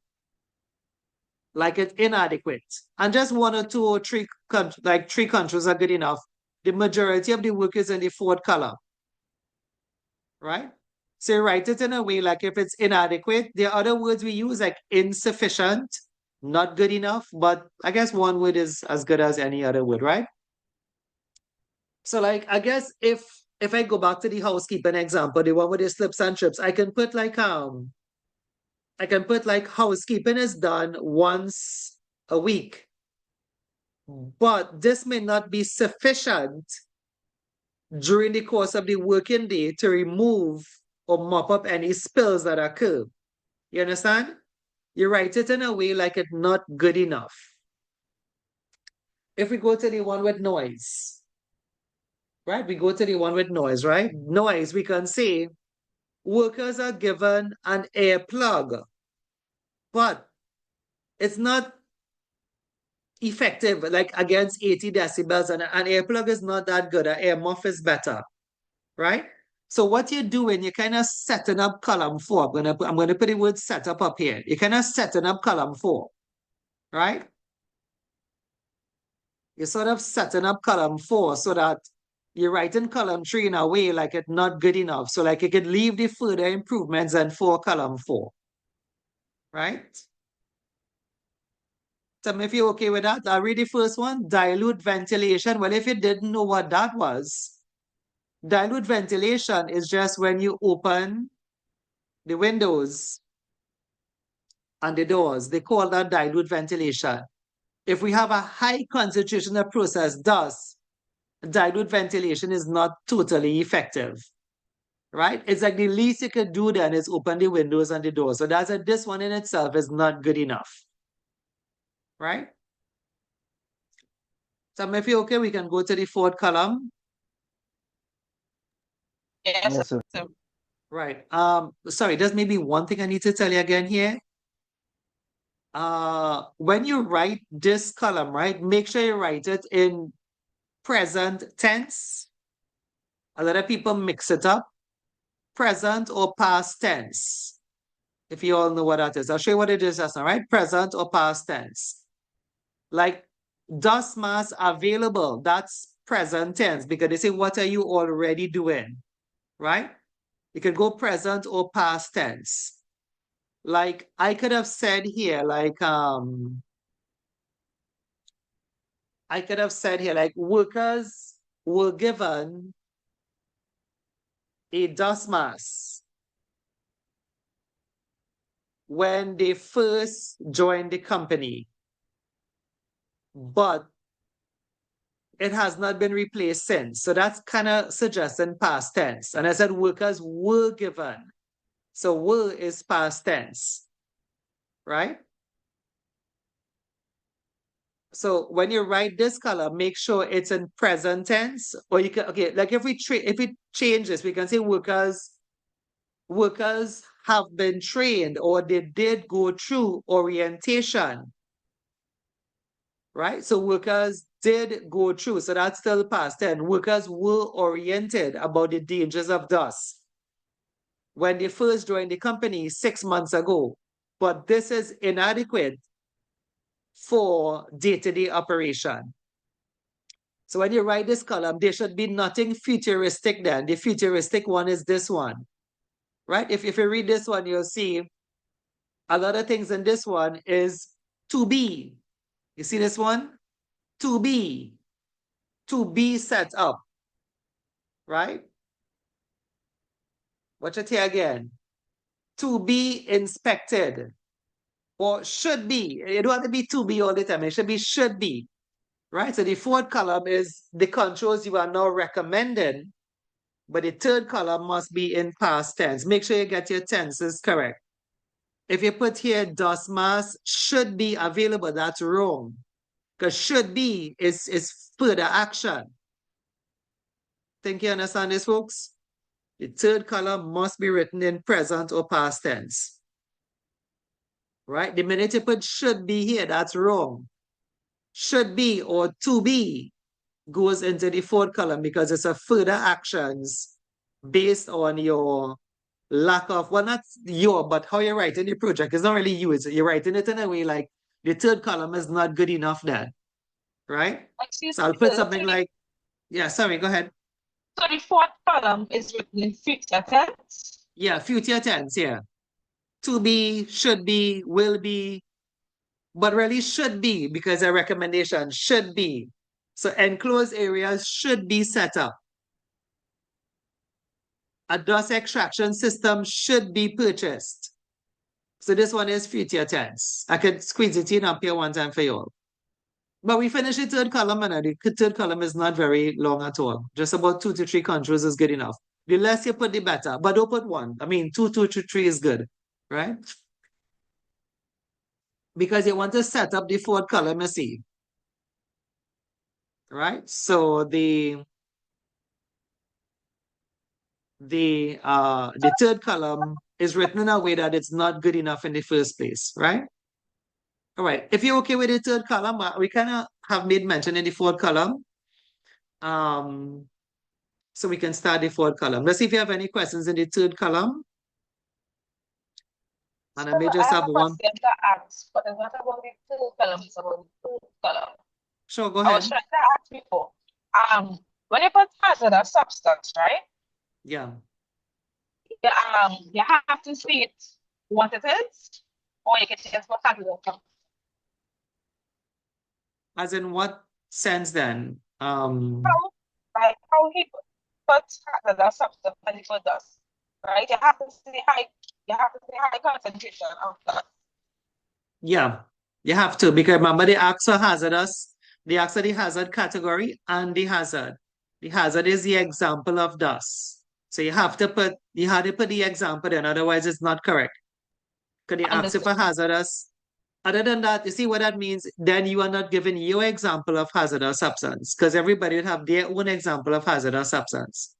like it's inadequate. And just 1 or 2 or 3, like 3 countries are good enough. The majority of the work is in the 4th column, right? So you write it in a way like if it's inadequate, there are other words we use like insufficient, not good enough, but I guess one word is as good as any other word, right? So like, I guess if I go back to the housekeeping example, the one with the slips and trips, I can put like housekeeping is done once a week, but this may not be sufficient during the course of the working day to remove or mop up any spills that occur. You understand? You write it in a way like it's not good enough. If we go to the one with noise, right? We go to the one with noise, right? Noise, we can say workers are given an earplug, but it's not effective, like against 80 decibels, and an earplug is not that good. An ear muff is better, right? So what you're doing, you're kind of setting up column 4. I'm gonna put the word setup up here. You're kind of setting up column 4, right? You're sort of setting up column 4 so that you're writing column 3 in a way like it's not good enough. So like you could leave the further improvements and for column 4, right? So if you're okay with that, I'll read the first one, dilute ventilation. Well, if you didn't know what that was, dilute ventilation is just when you open the windows and the doors. They call that dilute ventilation. If we have a high concentration of processed dust, dilute ventilation is not totally effective, right? It's like the least you could do then is open the windows and the doors. So that's this one in itself is not good enough, right? So if you're okay, we can go to the 4th column. Yes, Yes, sir. sir. Right. Sorry, there's maybe one thing I need to tell you again here. When you write this column, right, make sure you write it in present tense. A lot of people mix it up. Present or past tense. If you all know what that is. I'll show you what it is just now, right? Present or past tense. Like dust mask available, that's present tense because they say, what are you already doing? Right? You can go present or past tense. Like I could have said here, like workers were given a dust mask when they first joined the company, but it has not been replaced since. So that's kind of suggesting past tense. And I said workers were given. So were is past tense, right? So when you write this column, make sure it's in present tense. Or you can, okay, like if we change this, we can say workers have been trained or they did go through orientation, right? So workers did go through, so that's still past tense. Workers were oriented about the dangers of dust when they first joined the company 6 months ago. But this is inadequate for day-to-day operation. So when you write this column, there should be nothing futuristic then. The futuristic one is this one, right? If you read this one, you'll see a lot of things in this one is to be. You see this one? To be set up, right? Watch it here again. To be inspected or should be. You don't have to be to be all the time. It should be should be. Right? So the fourth column is the controls you are now recommending, but the third column must be in past tense. Make sure you get your tenses correct. If you put here dust mask should be available, that's wrong. Because should be is further action. Think you understand this, folks? The third column must be written in present or past tense. Right? The minute you put should be here, that's wrong. Should be or to be goes into the fourth column because it's a further actions based on your lack of, well, not your, but how you're writing the project. It's not really you, you're writing it in a way like the third column is not good enough then, right? Excuse So I'll me, put so something the, like, yeah, sorry, go ahead. so the fourth column is written in future tense. Yeah, future tense, yeah. To be, should be, will be, but really should be because a recommendation should be. So enclosed areas should be set up. A dust extraction system should be purchased. So this one is future tense. I could squeeze it in up here one time for you all. But we finished the third column, and the third column is not very long at all. Just about 2 to 3 controls is good enough. The less you put, the better. But don't put one. I mean, 2, 2 to 3 is good, right? Because you want to set up the fourth column, you see. Right? So the third column is written in a way that it's not good enough in the first place, right? All right. If you're okay with the third column, we kind of have made mention in the fourth column. So we can start the fourth column. Let's see if you have any questions in the third column. And I may just have have a one. question to ask, but it's not about the third column, it's about the fourth column. Sure, go I was ahead. trying to ask before. When you put hazardous substance, right? Yeah. You have to state what it is, or you can just put hazardous substance. As in what sense then? How he puts hazardous substance when he put dust, right? You have to say high concentration of dust. Yeah, you have to, because remember the acts for hazardous, the acts are the hazard category and the hazard. The hazard is the example of dust. So you have to put the example in, otherwise it's not correct. Because the acts for hazardous. Other than that, you see what that means? Then you are not giving your example of hazardous substance, because everybody would have their own example of hazardous substance.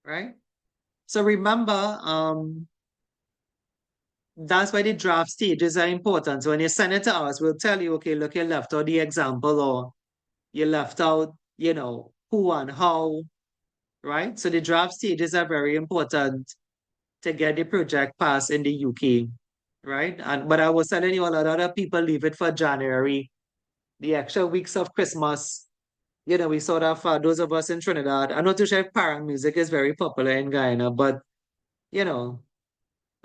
Right? So remember, that's why the draft stages are important. So when you send it to us, we'll tell you, okay, look, you left out the example, or you left out, who and how, right? So the draft stages are very important to get the project passed in the UK, right? But I was telling you, a lot of other people leave it for January, the extra weeks of Christmas. We sort of, those of us in Trinidad, I'm not too sure if parang music is very popular in Guyana, but,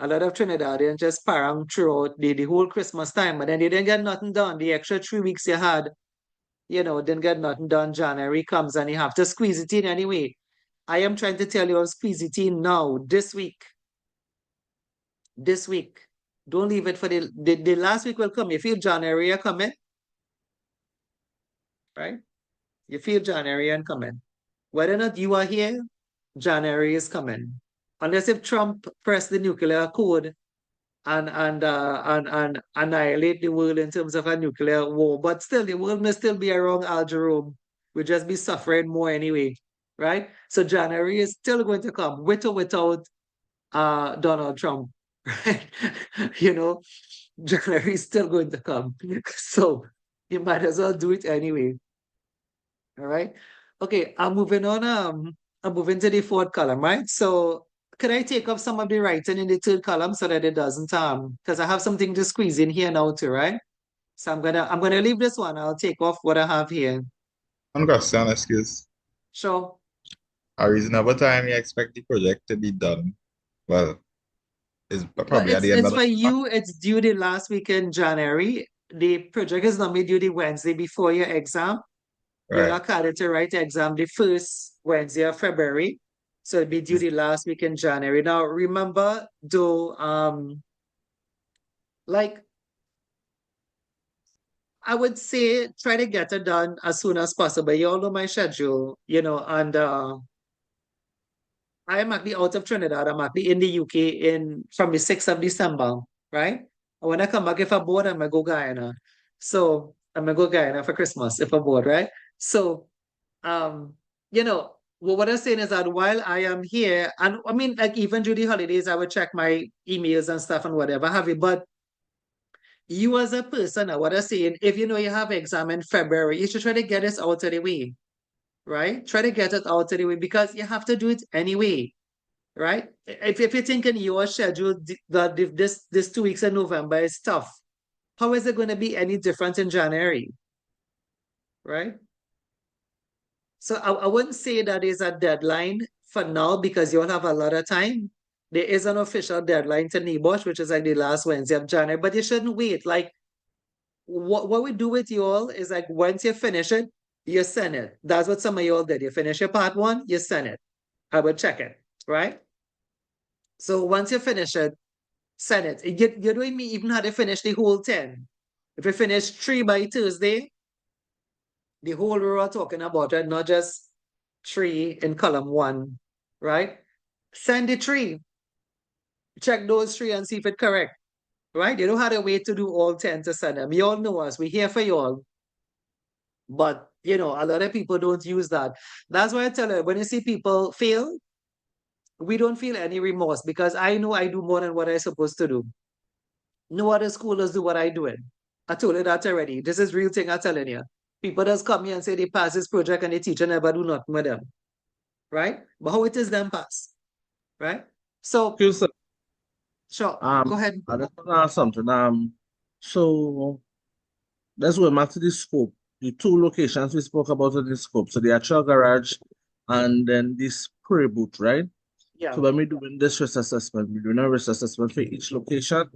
a lot of Trinidadians just parang throughout the whole Christmas time, but then they didn't get nothing done. The extra 3 weeks you had, didn't get nothing done. January comes and you have to squeeze it in anyway. I am trying to tell you, I'll squeeze it in now, this week. This week. Don't leave it for the last week will come. You feel January are coming? Right? You feel January and coming. Whether or not you are here, January is coming. Unless if Trump pressed the nuclear code and annihilate the world in terms of a nuclear war. But still, the world may still be around Al Jerome. We'll just be suffering more anyway, right? So January is still going to come, with or without Donald Trump, right? January is still going to come. So you might as well do it anyway. All right. Okay, I'm moving on. I'm moving to the fourth column, right? So could I take off some of the writing in the third column so that it doesn't because I have something to squeeze in here now too, right? So I'm gonna leave this one. I'll take off what I have here. One question, excuse. Sure. A reasonable time you expect the project to be done? Well, it's Well, probably at the end it's of the for month. you, it's due the last week in January. The project is normally due the Wednesday before your exam. You'll Right. have to write the exam the first Wednesday of February. So it'd be due the last week in January. Now, remember, though, like, I would say try to get it done as soon as possible. You all know my schedule, and I am actually out of Trinidad. I'm actually in the UK from the 6th of December, right? And when I come back, if I'm bored, I'm gonna go Guyana. So I'm gonna go Guyana for Christmas if I'm bored, right? So um, what I'm saying is that while I am here, and I mean, like even during the holidays, I would check my emails and stuff and whatever have you. But you as a person, what I'm saying, if you know you have exam in February, you should try to get this out of the way, right? Try to get it out of the way because you have to do it anyway, right? If you're thinking your schedule that if this 2 weeks in November is tough, how is it going to be any different in January, right? So I wouldn't say that is a deadline for now because you'll have a lot of time. There is an official deadline to NEBOSH, which is like the last Wednesday of January, but you shouldn't wait. Like what we do with you all is like once you finish it, you send it. That's what some of you all did. You finish your part 1, you send it. I will check it, right? So once you finish it, send it. You don't even have to finish the whole 10. If you finish 3 by Thursday, the whole row are talking about it, not just 3 in column 1, right? Send the 3. Check those 3 and see if it's correct, right? You don't have to wait to do all 10 to send them. You all know us. We're here for you all. But, a lot of people don't use that. That's why I tell you, when you see people fail, we don't feel any remorse because I know I do more than what I'm supposed to do. No other schoolers do what I do. I told you that already. This is real thing I'm telling you. People just come here and say they pass this project and the teacher never do nothing with them. Right? But how it is them pass? Right? So, Excuse me. sure, go ahead. I just want to ask something. So let's go back to the scope. The 2 locations we spoke about in the scope. So the actual garage and then this spray booth, right? Yeah. So when we're doing this risk assessment, we're doing a risk assessment for each location,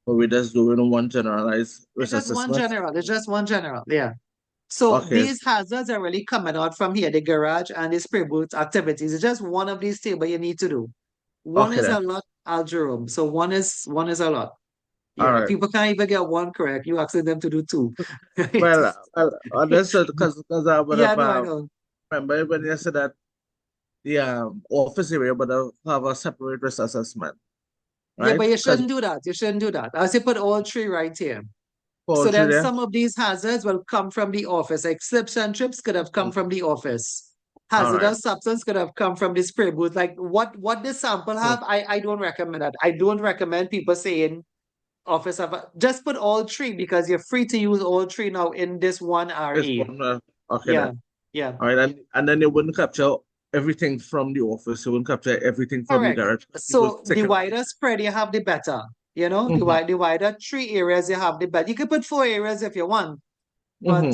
or we're just doing one generalized risk It's just one assessment? general. It's just one general. Yeah. So Okay. these hazards are really coming out from here, the garage and the spray booth activities. It's just one of these tables you need to do. One Okay is then. a lot, Jerome. So one is a lot. All Yeah, right. people can't even get 1 correct. You asking them to do 2. Well, that's because I would Yeah, have no, I know. remember when you said that the office area would have a separate risk assessment, Yeah, right? but you Because shouldn't do that. You shouldn't do that. I say put all 3 right here. So poultry then there. some of these hazards will come from the office. Like slips and trips could have come from the office. All right. Hazardous substance could have come from the spray booth. Like what this sample have, I don't recommend that. I don't recommend people saying office of just put all 3 because you're free to use all 3 now in this one It's RA. one. Okay Yeah, then. yeah. All right, and then they wouldn't capture everything from the office. They wouldn't capture everything from the Correct. garage. So the wider spread you have, the better. The wider 3 areas you have, the better. You can put 4 areas if you want, but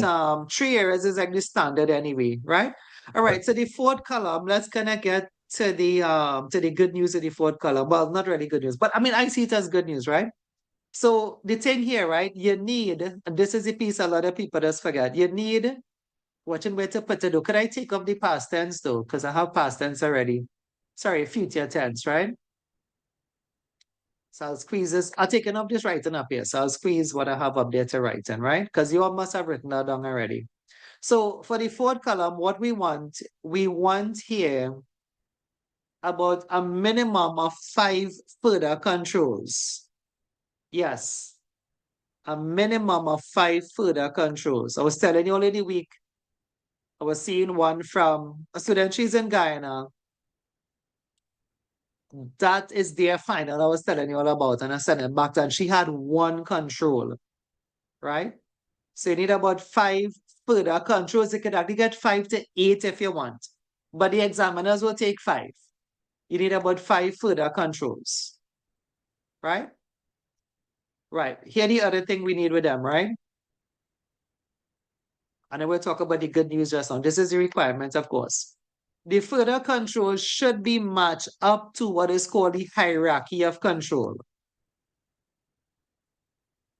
3 areas is like the standard anyway, right? All right. So the 4th column, let's kind of get to the good news of the 4th column. Well, not really good news, but I mean I see it as good news, right? So the thing here, right? You need, and this is the piece a lot of people just forget. You need watching where to put it. Could I take off the past tense though? Because I have past tense already. Sorry, future tense, right? So I'll squeeze this. I'll take off this writing up here. So I'll squeeze what I have up there to writing, right? Because you all must have written that down already. So for the 4th column, what we want here about a minimum of 5 further controls. Yes, a minimum of 5 further controls. I was telling you already week, I was seeing one from a student, she's in Guyana. That is their final I was telling you all about, and I sent it back and she had 1 control, right? So you need about 5 further controls. You could actually get 5 to 8 if you want, but the examiners will take 5. You need about 5 further controls, right? Right. Here the other thing we need with them, right? And I will talk about the good news just now. This is the requirement, of course. The further control should be matched up to what is called the hierarchy of control.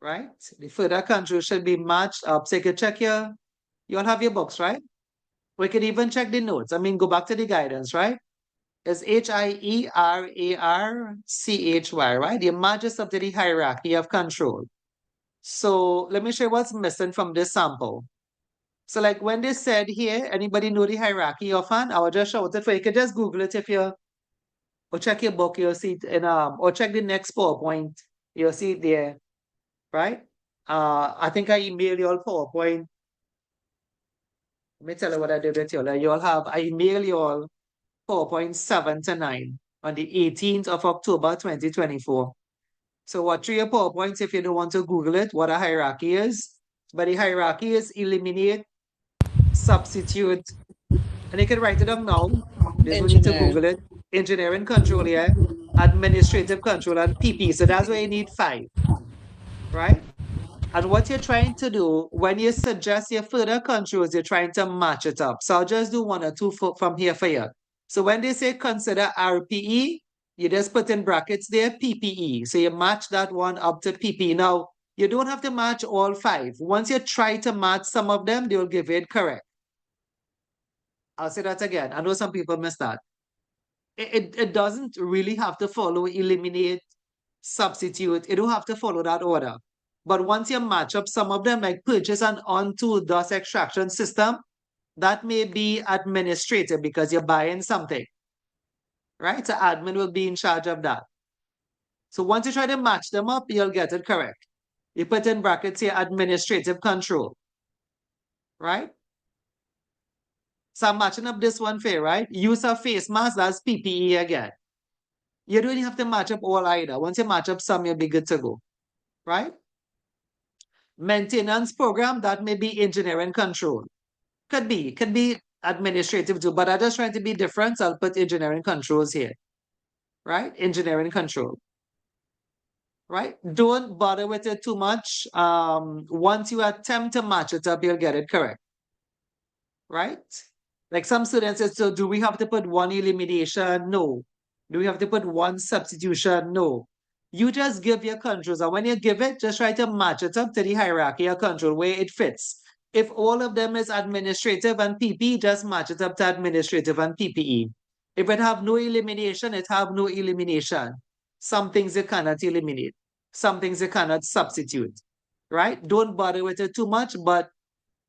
Right? The further control should be matched up. So you can check you all have your books, right? We could even check the notes. I mean, go back to the guidance, right? It's Hierarchy, right? You match this up to the hierarchy of control. So let me show you what's missing from this sample. So like when they said here, anybody know the hierarchy offhand? I will just shout it for you. You can just Google it if you, or check your book, you'll see it in, or check the next PowerPoint, you'll see it there, right? I think I emailed you all PowerPoint. Let me tell you what I did with you. Like, you'll have, I emailed you all PowerPoint 7 to 9 on the 18th of October, 2024. So what three PowerPoints if you don't want to Google it, what a hierarchy is. But the hierarchy is eliminate, substitute, and you can write it down now. There's no need to Engineering. Google it. Engineering control here, administrative control, and PP. So that's why you need 5, right? And what you're trying to do when you suggest your further controls, you're trying to match it up. So I'll just do 1 or 2 from here for you. So when they say consider RPE, you just put in brackets there, PPE. So you match that one up to PPE. Now, you don't have to match all 5. Once you try to match some of them, they'll give it correct. I'll say that again. I know some people miss that. It doesn't really have to follow eliminate, substitute. It don't have to follow that order. But once you match up some of them, like purchase an onto dust extraction system, that may be administrative because you're buying something, right? So admin will be in charge of that. So once you try to match them up, you'll get it correct. You put in brackets here, administrative control, right? So I'm matching up this one for you, right? Use of face mask, that's PPE again. You don't have to match up all either. Once you match up some, you'll be good to go, right? Maintenance program, that may be engineering control. Could be administrative too, but I'm just trying to be different. So I'll put engineering controls here, right? Engineering control, right? Don't bother with it too much. Once you attempt to match it up, you'll get it correct, right? Like some students said, so do we have to put 1 elimination? No. Do we have to put 1 substitution? No. You just give your controls, and when you give it, just try to match it up to the hierarchy of control where it fits. If all of them is administrative and PP, just match it up to administrative and PPE. If it have no elimination, it have no elimination. Some things you cannot eliminate. Some things you cannot substitute, right? Don't bother with it too much, but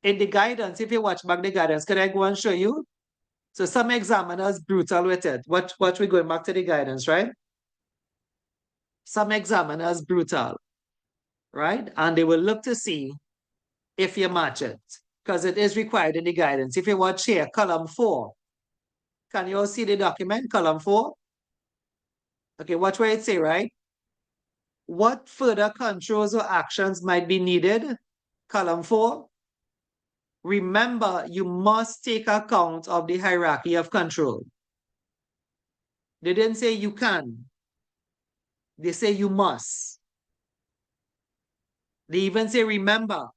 in the guidance, if you watch back the guidance, can I go and show you? So some examiners brutal with it. What we're going back to the guidance, right? Some examiners brutal, right? And they will look to see if you match it, because it is required in the guidance. If you watch here, column 4, can you all see the document, column 4? Okay, watch what it say, right? What further controls or actions might be needed? Column 4. Remember, you must take account of the hierarchy of control. They didn't say you can. They say you must. They even say remember,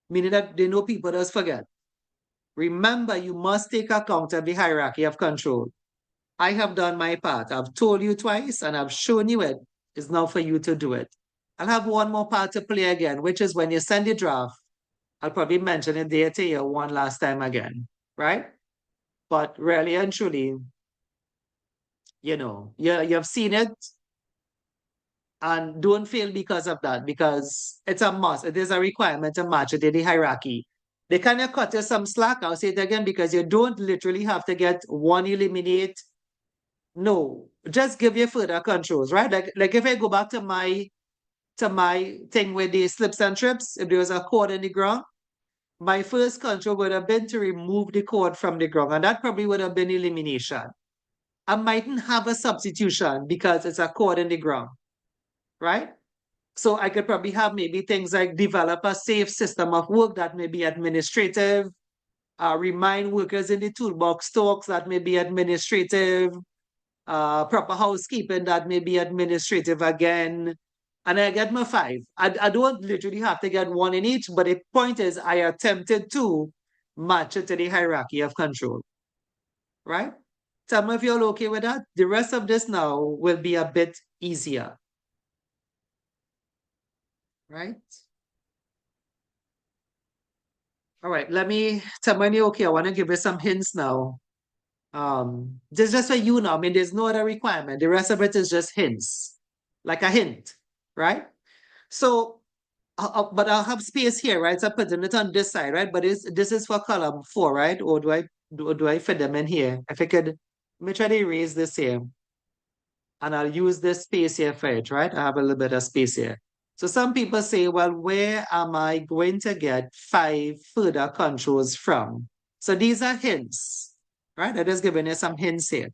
meaning that they know people just forget. Remember, you must take account of the hierarchy of control. I have done my part. I've told you twice and I've shown you it. It's now for you to do it. I'll have one more part to play again, which is when you send the draft, I'll probably mention it there to you one last time again, right? But really and truly, you know, you've seen it, and don't fail because of that, because it's a must. It is a requirement to match it in the hierarchy. They kind of cut you some slack. I'll say it again, because you don't literally have to get 1 eliminate. No, just give you further controls, right? Like if I go back to my thing with the slips and trips, if there was a cord in the ground, my first control would have been to remove the cord from the ground, and that probably would have been elimination. I mightn't have a substitution because it's a cord in the ground, right? So I could probably have maybe things like develop a safe system of work, that may be administrative, remind workers in the toolbox talks, that may be administrative, proper housekeeping, that may be administrative again. And I get my 5. I don't literally have to get 1 in each, but the point is I attempted to match it to the hierarchy of control, right? Tell me if you're okay with that. The rest of this now will be a bit easier, right? All right, let me tell me you're okay. I want to give you some hints now. Just for you now. I mean, there's no other requirement. The rest of it is just hints, like a hint, right? So, but I'll have space here, right? So I'm putting it on this side, right? But this is for column 4, right? Or do I fit them in here? If I could, let me try to erase this here. And I'll use this space here for it, right? I have a little bit of space here. So some people say, well, where am I going to get 5 further controls from? So these are hints, right? I'm just giving you some hints here,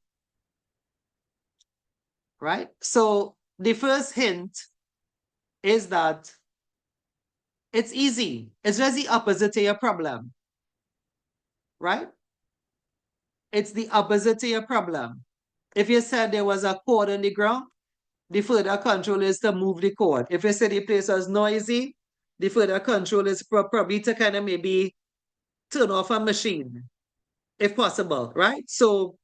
right? So the first hint is that it's easy. It's just the opposite to your problem, right? It's the opposite to your problem. If you said there was a cord on the ground, the further control is to move the cord. If you say the place was noisy, the further control is probably to kind of maybe turn off a machine, if possible, right? So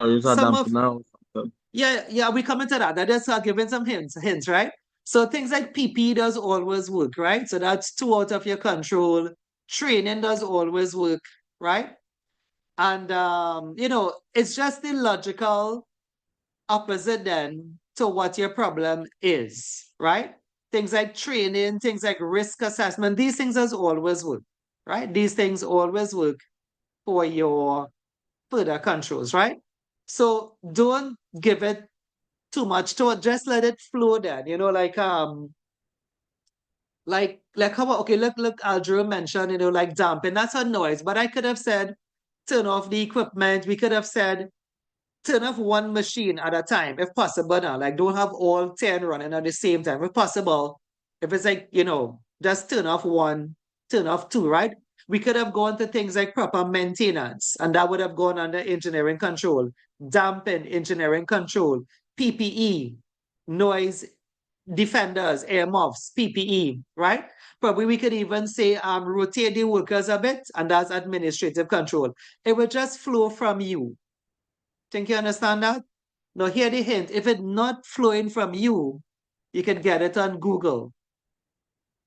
Or use a some of, damper now. yeah, we come into that. That is giving some hints, right? So things like PP does always work, right? So that's 2 out of your control. Training does always work, right? And it's just the logical opposite then to what your problem is, right? Things like training, things like risk assessment, these things does always work, right? These things always work for your further controls, right? So don't give it too much to it, just let it flow then, like how, okay, look, Aldrew mentioned, like damping, that's a noise, but I could have said, turn off the equipment. We could have said, turn off one machine at a time, if possible now. Like, don't have all 10 running at the same time, if possible. If it's like, just turn off one, turn off two, right? We could have gone to things like proper maintenance, and that would have gone under engineering control, dampen engineering control, PPE, noise defenders, earmuffs, PPE, right? Probably we could even say rotate the workers a bit, and that's administrative control. It will just flow from you. Think you understand that? Now here the hint. If it's not flowing from you, you can get it on Google.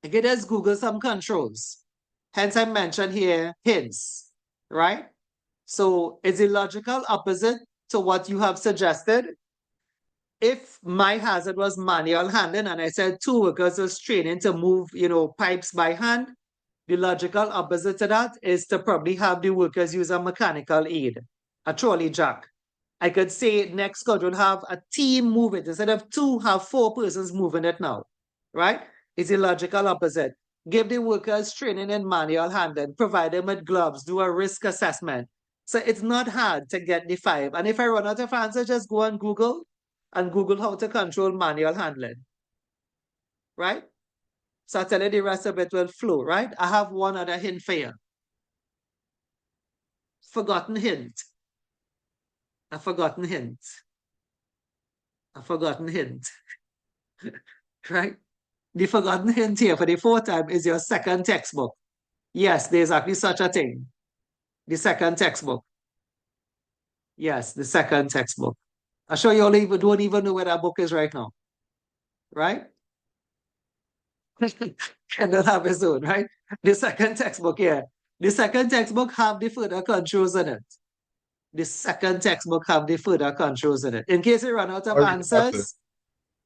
You can just Google some controls. Hence I mentioned here hints, right? So it's a logical opposite to what you have suggested. If my hazard was manual handling and I said 2 workers was training to move, pipes by hand, the logical opposite to that is to probably have the workers use a mechanical aid, a trolley jack. I could say next schedule have a team move it. Instead of 2, have 4 persons moving it now, right? It's a logical opposite. Give the workers training in manual handling, provide them with gloves, do a risk assessment. So it's not hard to get the 5. And if I run out of answers, just go on Google and Google how to control manual handling, right? So I tell you the rest of it will flow, right? I have one other hint for you. Forgotten hint. A forgotten hint. A forgotten hint. Right? The forgotten hint here for the 4th time is your second textbook. Yes, there's actually such a thing. The second textbook. Yes, the second textbook. I'm sure you all don't even know where that book is right now. Right? Cannot have his own, right? The second textbook here. The second textbook have the further controls in it. The second textbook have the further controls in it. In case you run out of answers,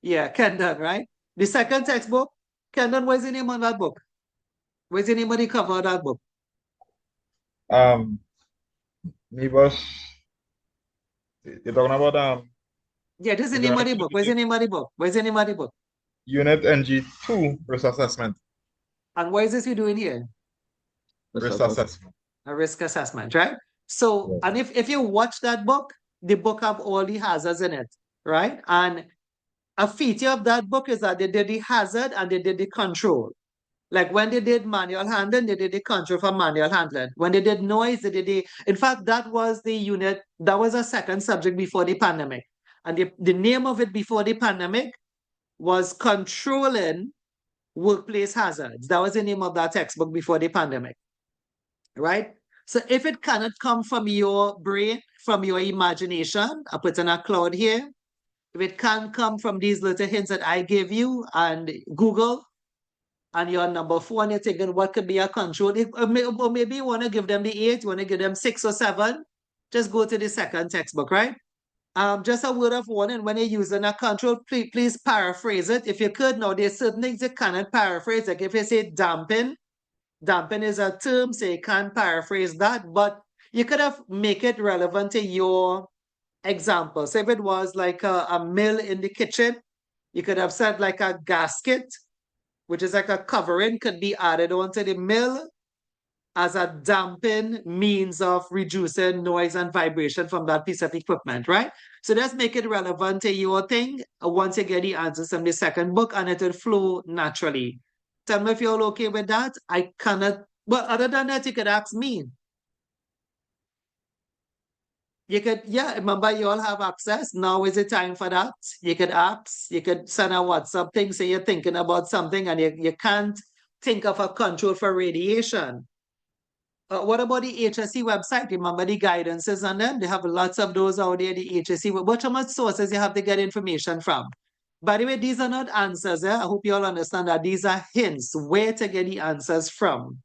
yeah, Kendon, right? The second textbook, Kendon, what's the name on that book? What's the name of the cover of that book? NEBOSH. You're talking about Yeah, this is the name of the book. What's the name of the book? What's the name of the book? Unit NG2 risk assessment. And what is this we're doing here? Risk assessment. A risk assessment, right? So, Yes. and if you watch that book, the book have all the hazards in it, right? And a feature of that book is that they did the hazard and they did the control. Like when they did manual handling, they did the control for manual handling. When they did noise, they did the, in fact, that was the unit, that was a second subject before the pandemic. And the name of it before the pandemic was Controlling Workplace Hazards. That was the name of that textbook before the pandemic, right? So if it cannot come from your brain, from your imagination, I put in a cloud here. If it can't come from these little hints that I gave you and Google, and you're number 4 and you're thinking what could be a control, or maybe you want to give them the 8, you want to give them 6 or 7, just go to the second textbook, right? Just a word of warning, when you're using a control, please paraphrase it. If you could, now there's certain things you cannot paraphrase. Like if you say dampen is a term, so you can't paraphrase that, but you could have make it relevant to your example. So if it was like a mill in the kitchen, you could have said like a gasket, which is like a covering, could be added onto the mill as a dampen means of reducing noise and vibration from that piece of equipment, right? So just make it relevant to your thing once you get the answers from the second book, and it will flow naturally. Tell me if you're all okay with that. I cannot, well, other than that, you could ask me. You could, yeah, remember you all have access. Now is the time for that. You could ask, you could send a WhatsApp thing, say you're thinking about something and you can't think of a control for radiation. What about the HSE website? Remember the guidances on them? They have lots of those out there, the HSE. What how much sources you have to get information from? By the way, these are not answers. I hope you all understand that these are hints where to get the answers from.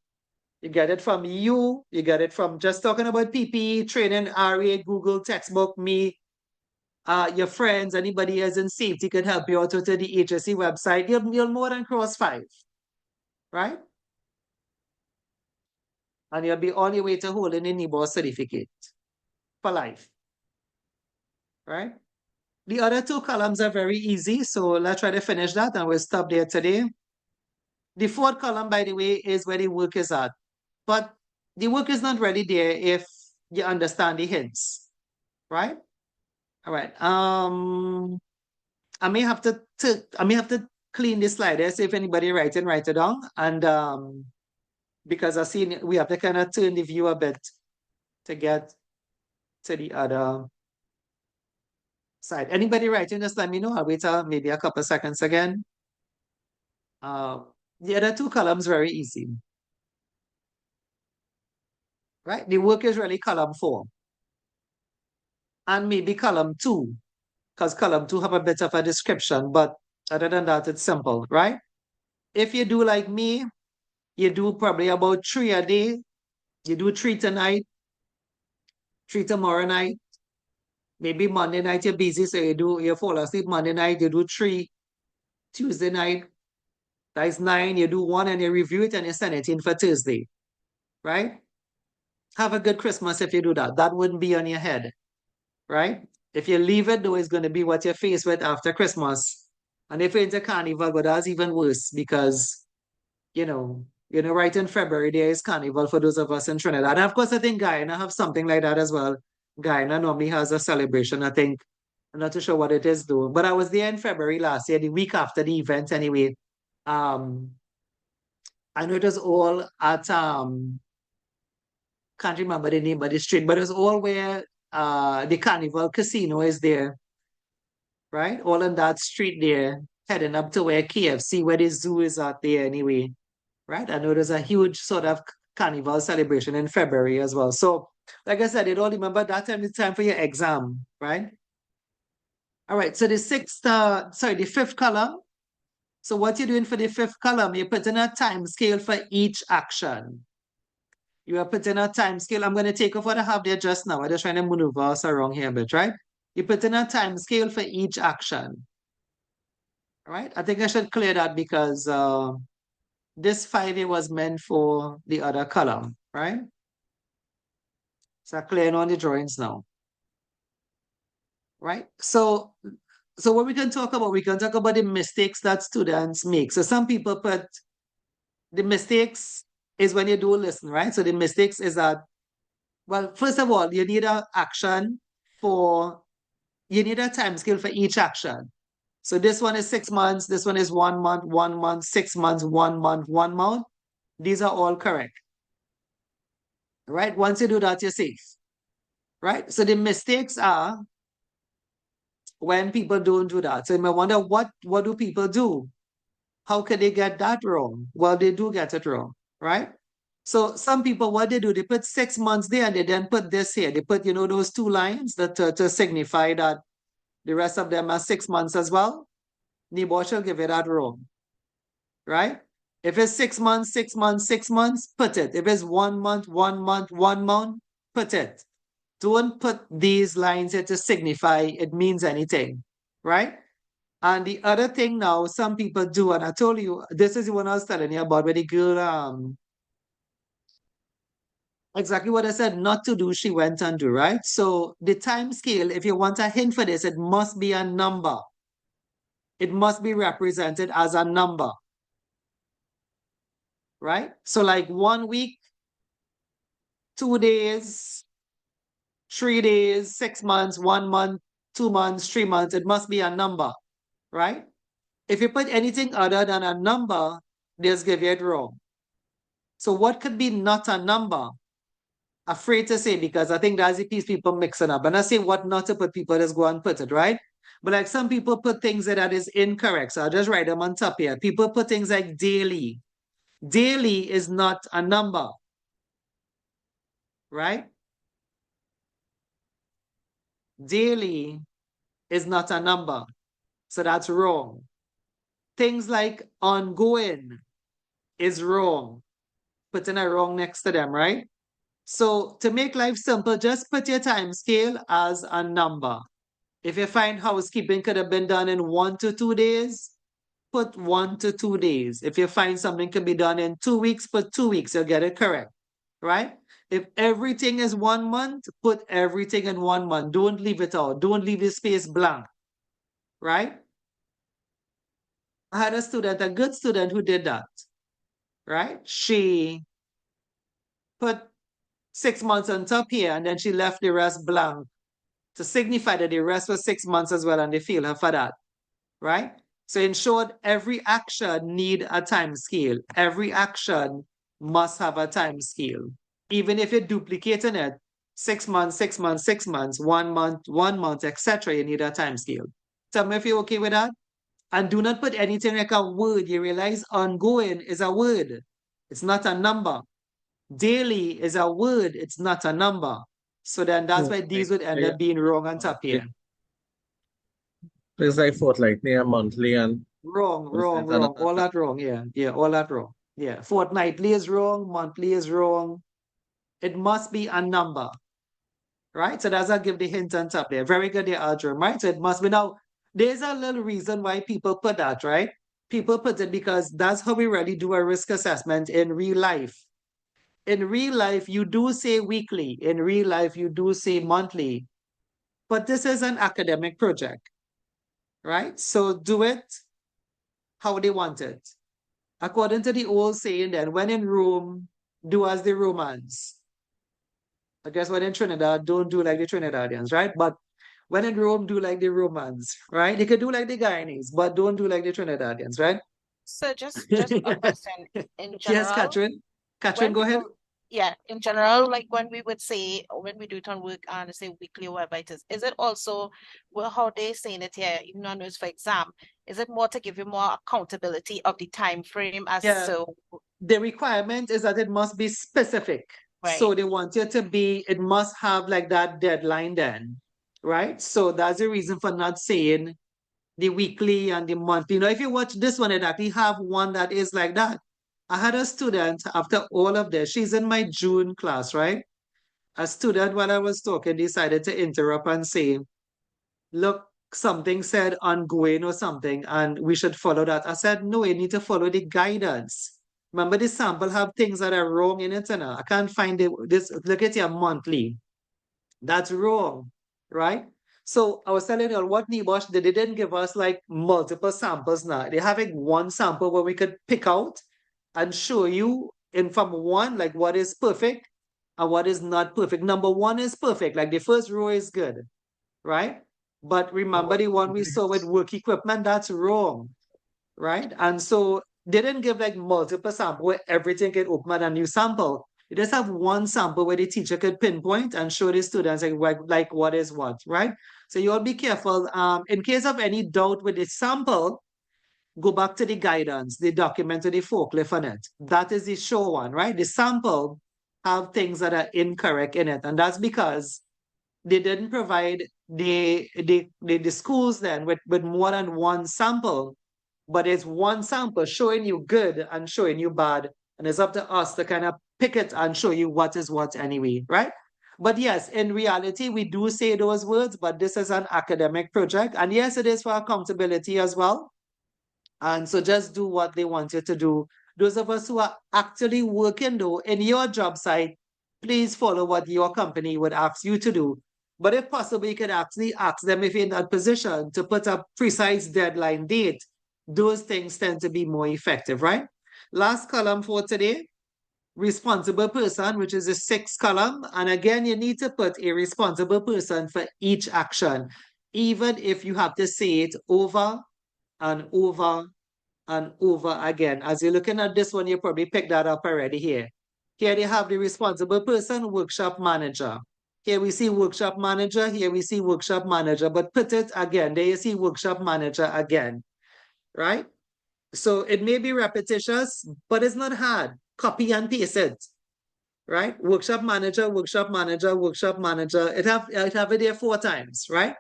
You get it from you get it from just talking about PPE, training, RA, Google, textbook, me, your friends, anybody else in safety could help you out to the HSE website. You'll more than cross 5, right? And you'll be on your way to holding a NEBOSH certificate for life, right? The other 2 columns are very easy, so let's try to finish that and we'll stop there today. The 4th column, by the way, is where the work is at. But the work is not really there if you understand the hints, right? All right. I may have to clean this slide there, so if anybody write it down. And because I see we have to kind of turn the view a bit to get to the other side. Anybody writing, just let me know. I'll wait maybe a couple seconds again. The other 2 columns very easy. Right? The work is really column 4. And maybe column 2, because column 2 have a bit of a description, but other than that, it's simple, right? If you do like me, you do probably about 3 a day. You do 3 tonight, 3 tomorrow night. Maybe Monday night you're busy, so you fall asleep Monday night, you do 3 Tuesday night. That's 9, you do 1 and you review it and you send it in for Thursday, right? Have a good Christmas if you do that. That wouldn't be on your head, right? If you leave it, though, it's going to be what you're faced with after Christmas. And if you're into Carnival, but that's even worse because, right in February, there is Carnival for those of us in Trinidad. And of course, I think Guyana have something like that as well. Guyana normally has a celebration, I think. I'm not too sure what it is, though. But I was there in February last year, the week after the event anyway. I know it was all at, can't remember the name of the street, but it was all where the Carnival Casino is there, right? All on that street there, heading up to where KFC, where the zoo is out there anyway, right? I know there's a huge sort of Carnival celebration in February as well. So, like I said, you don't remember that time, it's time for your exam, right? All right, so the 5th column. So what you're doing for the 5th column, you're putting a time scale for each action. You are putting a time scale. I'm going to take off what I have there just now. I'm just trying to maneuver us around here a bit, right? You put in a time scale for each action. All right? I think I should clear that because this 5 here was meant for the other column, right? So I'm clearing on the drawings now. Right? So what we can talk about the mistakes that students make. So some people put the mistakes is when you do listen, right? So the mistakes is that, well, first of all, you need a time scale for each action. So this one is 6 months, this one is 1 month, 1 month, 6 months, 1 month, 1 month. These are all correct. Right? Once you do that, you're safe. Right? So the mistakes are when people don't do that. So you may wonder, what do people do? How could they get that wrong? Well, they do get it wrong, right? So some people, what they do, they put 6 months there and they then put this here. They put, those 2 lines that to signify that the rest of them are 6 months as well. NEBOSH will give it that wrong, right? If it's 6 months, 6 months, 6 months, put it. If it's 1 month, 1 month, 1 month, put it. Don't put these lines here to signify it means anything, right? And the other thing now, some people do, and I told you, this is the one I was telling you about where the girl, exactly what I said not to do, she went and do, right? So the time scale, if you want a hint for this, it must be a number. It must be represented as a number, right? So like 1 week, 2 days, 3 days, 6 months, 1 month, 2 months, 3 months, it must be a number, right? If you put anything other than a number, they'll give you it wrong. So what could be not a number? Afraid to say, because I think that's the piece people mixing up. And I say what not to put, people just go and put it, right? But like some people put things that is incorrect. So I'll just write them on top here. People put things like daily. Daily is not a number, right? Daily is not a number. So that's wrong. Things like ongoing is wrong. Putting a wrong next to them, right? So to make life simple, just put your time scale as a number. If you find housekeeping could have been done in 1 to 2 days, put 1 to 2 days. If you find something could be done in 2 weeks, put 2 weeks, you'll get it correct, right? If everything is 1 month, put everything in 1 month. Don't leave it out. Don't leave the space blank, right? I had a student, a good student who did that, right? She put 6 months on top here and then she left the rest blank to signify that the rest was 6 months as well, and they feel her for that, right? So in short, every action need a time scale. Every action must have a time scale. Even if you're duplicating it, 6 months, 6 months, 6 months, 1 month, etc., you need a time scale. Tell me if you're okay with that. And do not put anything like a word. You realize ongoing is a word. It's not a number. Daily is a word. It's not a number. So then that's why these would end up being wrong on top here. Things like fortnightly and monthly and Wrong. All that wrong. Yeah, all that wrong. Yeah, fortnightly is wrong. Monthly is wrong. It must be a number, right? So that's I'll give the hint on top there. Very good there, Aldrin, right? So it must be. Now, there's a little reason why people put that, right? People put it because that's how we really do a risk assessment in real life. In real life, you do say weekly. In real life, you do say monthly. But this is an academic project, right? So do it how they want it. According to the old saying then, when in Rome, do as the Romans. I guess when in Trinidad, don't do like the Trinidadians, right? But when in Rome, do like the Romans, right? You can do like the Guyanese, but don't do like the Trinidadians, right? So just a question in Yes, general. Catherine. When Go ahead. people, yeah, in general, like when we would say, when we do it on work and say weekly or whatever it is it also, well, how they saying it here, even on those for exam, is it more to give you more accountability of the time frame as Yeah. so, The requirement is that it must be specific. So right? they want you to be, it must have like that deadline then, right? So that's the reason for not saying the weekly and the monthly. You know, if you watch this one, it actually have one that is like that. I had a student after all of this, she's in my June class, right? A student, while I was talking, decided to interrupt and say, look, something said ongoing or something, and we should follow that. I said, no, you need to follow the guidance. Remember, the sample have things that are wrong in it, and I can't find it. This, look at your monthly. That's wrong, right? So I was telling you what NEBOSH did. They didn't give us like multiple samples now. They have like one sample where we could pick out and show you in from one, like what is perfect and what is not perfect. Number one is perfect, like the first row is good, right? But remember the one we saw with work equipment, that's wrong, right? And so they didn't give like multiple sample where everything can open a new sample. You just have one sample where the teacher could pinpoint and show the students like what is what, right? So you all be careful. In case of any doubt with the sample, go back to the guidance, the document with the forklift on it. That is the sure one, right? The sample have things that are incorrect in it. And that's because they didn't provide the schools then with more than one sample, but it's one sample showing you good and showing you bad. And it's up to us to kind of pick it and show you what is what anyway, right? But yes, in reality, we do say those words, but this is an academic project. And yes, it is for accountability as well. And so just do what they want you to do. Those of us who are actually working though in your job site, please follow what your company would ask you to do. But if possible, you can actually ask them if you're in that position to put a precise deadline date. Those things tend to be more effective, right? Last column for today, responsible person, which is the 6th column. And again, you need to put a responsible person for each action, even if you have to say it over and over and over again. As you're looking at this one, you probably picked that up already here. Here they have the responsible person, workshop manager. Here we see workshop manager, here we see workshop manager, but put it again. There you see workshop manager again, right? So it may be repetitious, but it's not hard. Copy and paste it, right? Workshop manager, workshop manager, workshop manager. It have it there 4 times, right?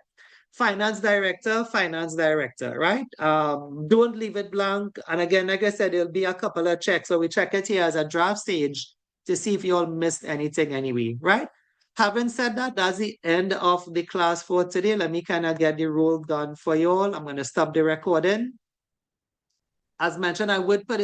Finance director, right? Don't leave it blank. And again, like I said, there'll be a couple of checks. So we check it here as a draft stage to see if you all missed anything anyway, right? Having said that, that's the end of the class for today. Let me kind of get the role done for you all. I'm going to stop the recording. As mentioned, I would put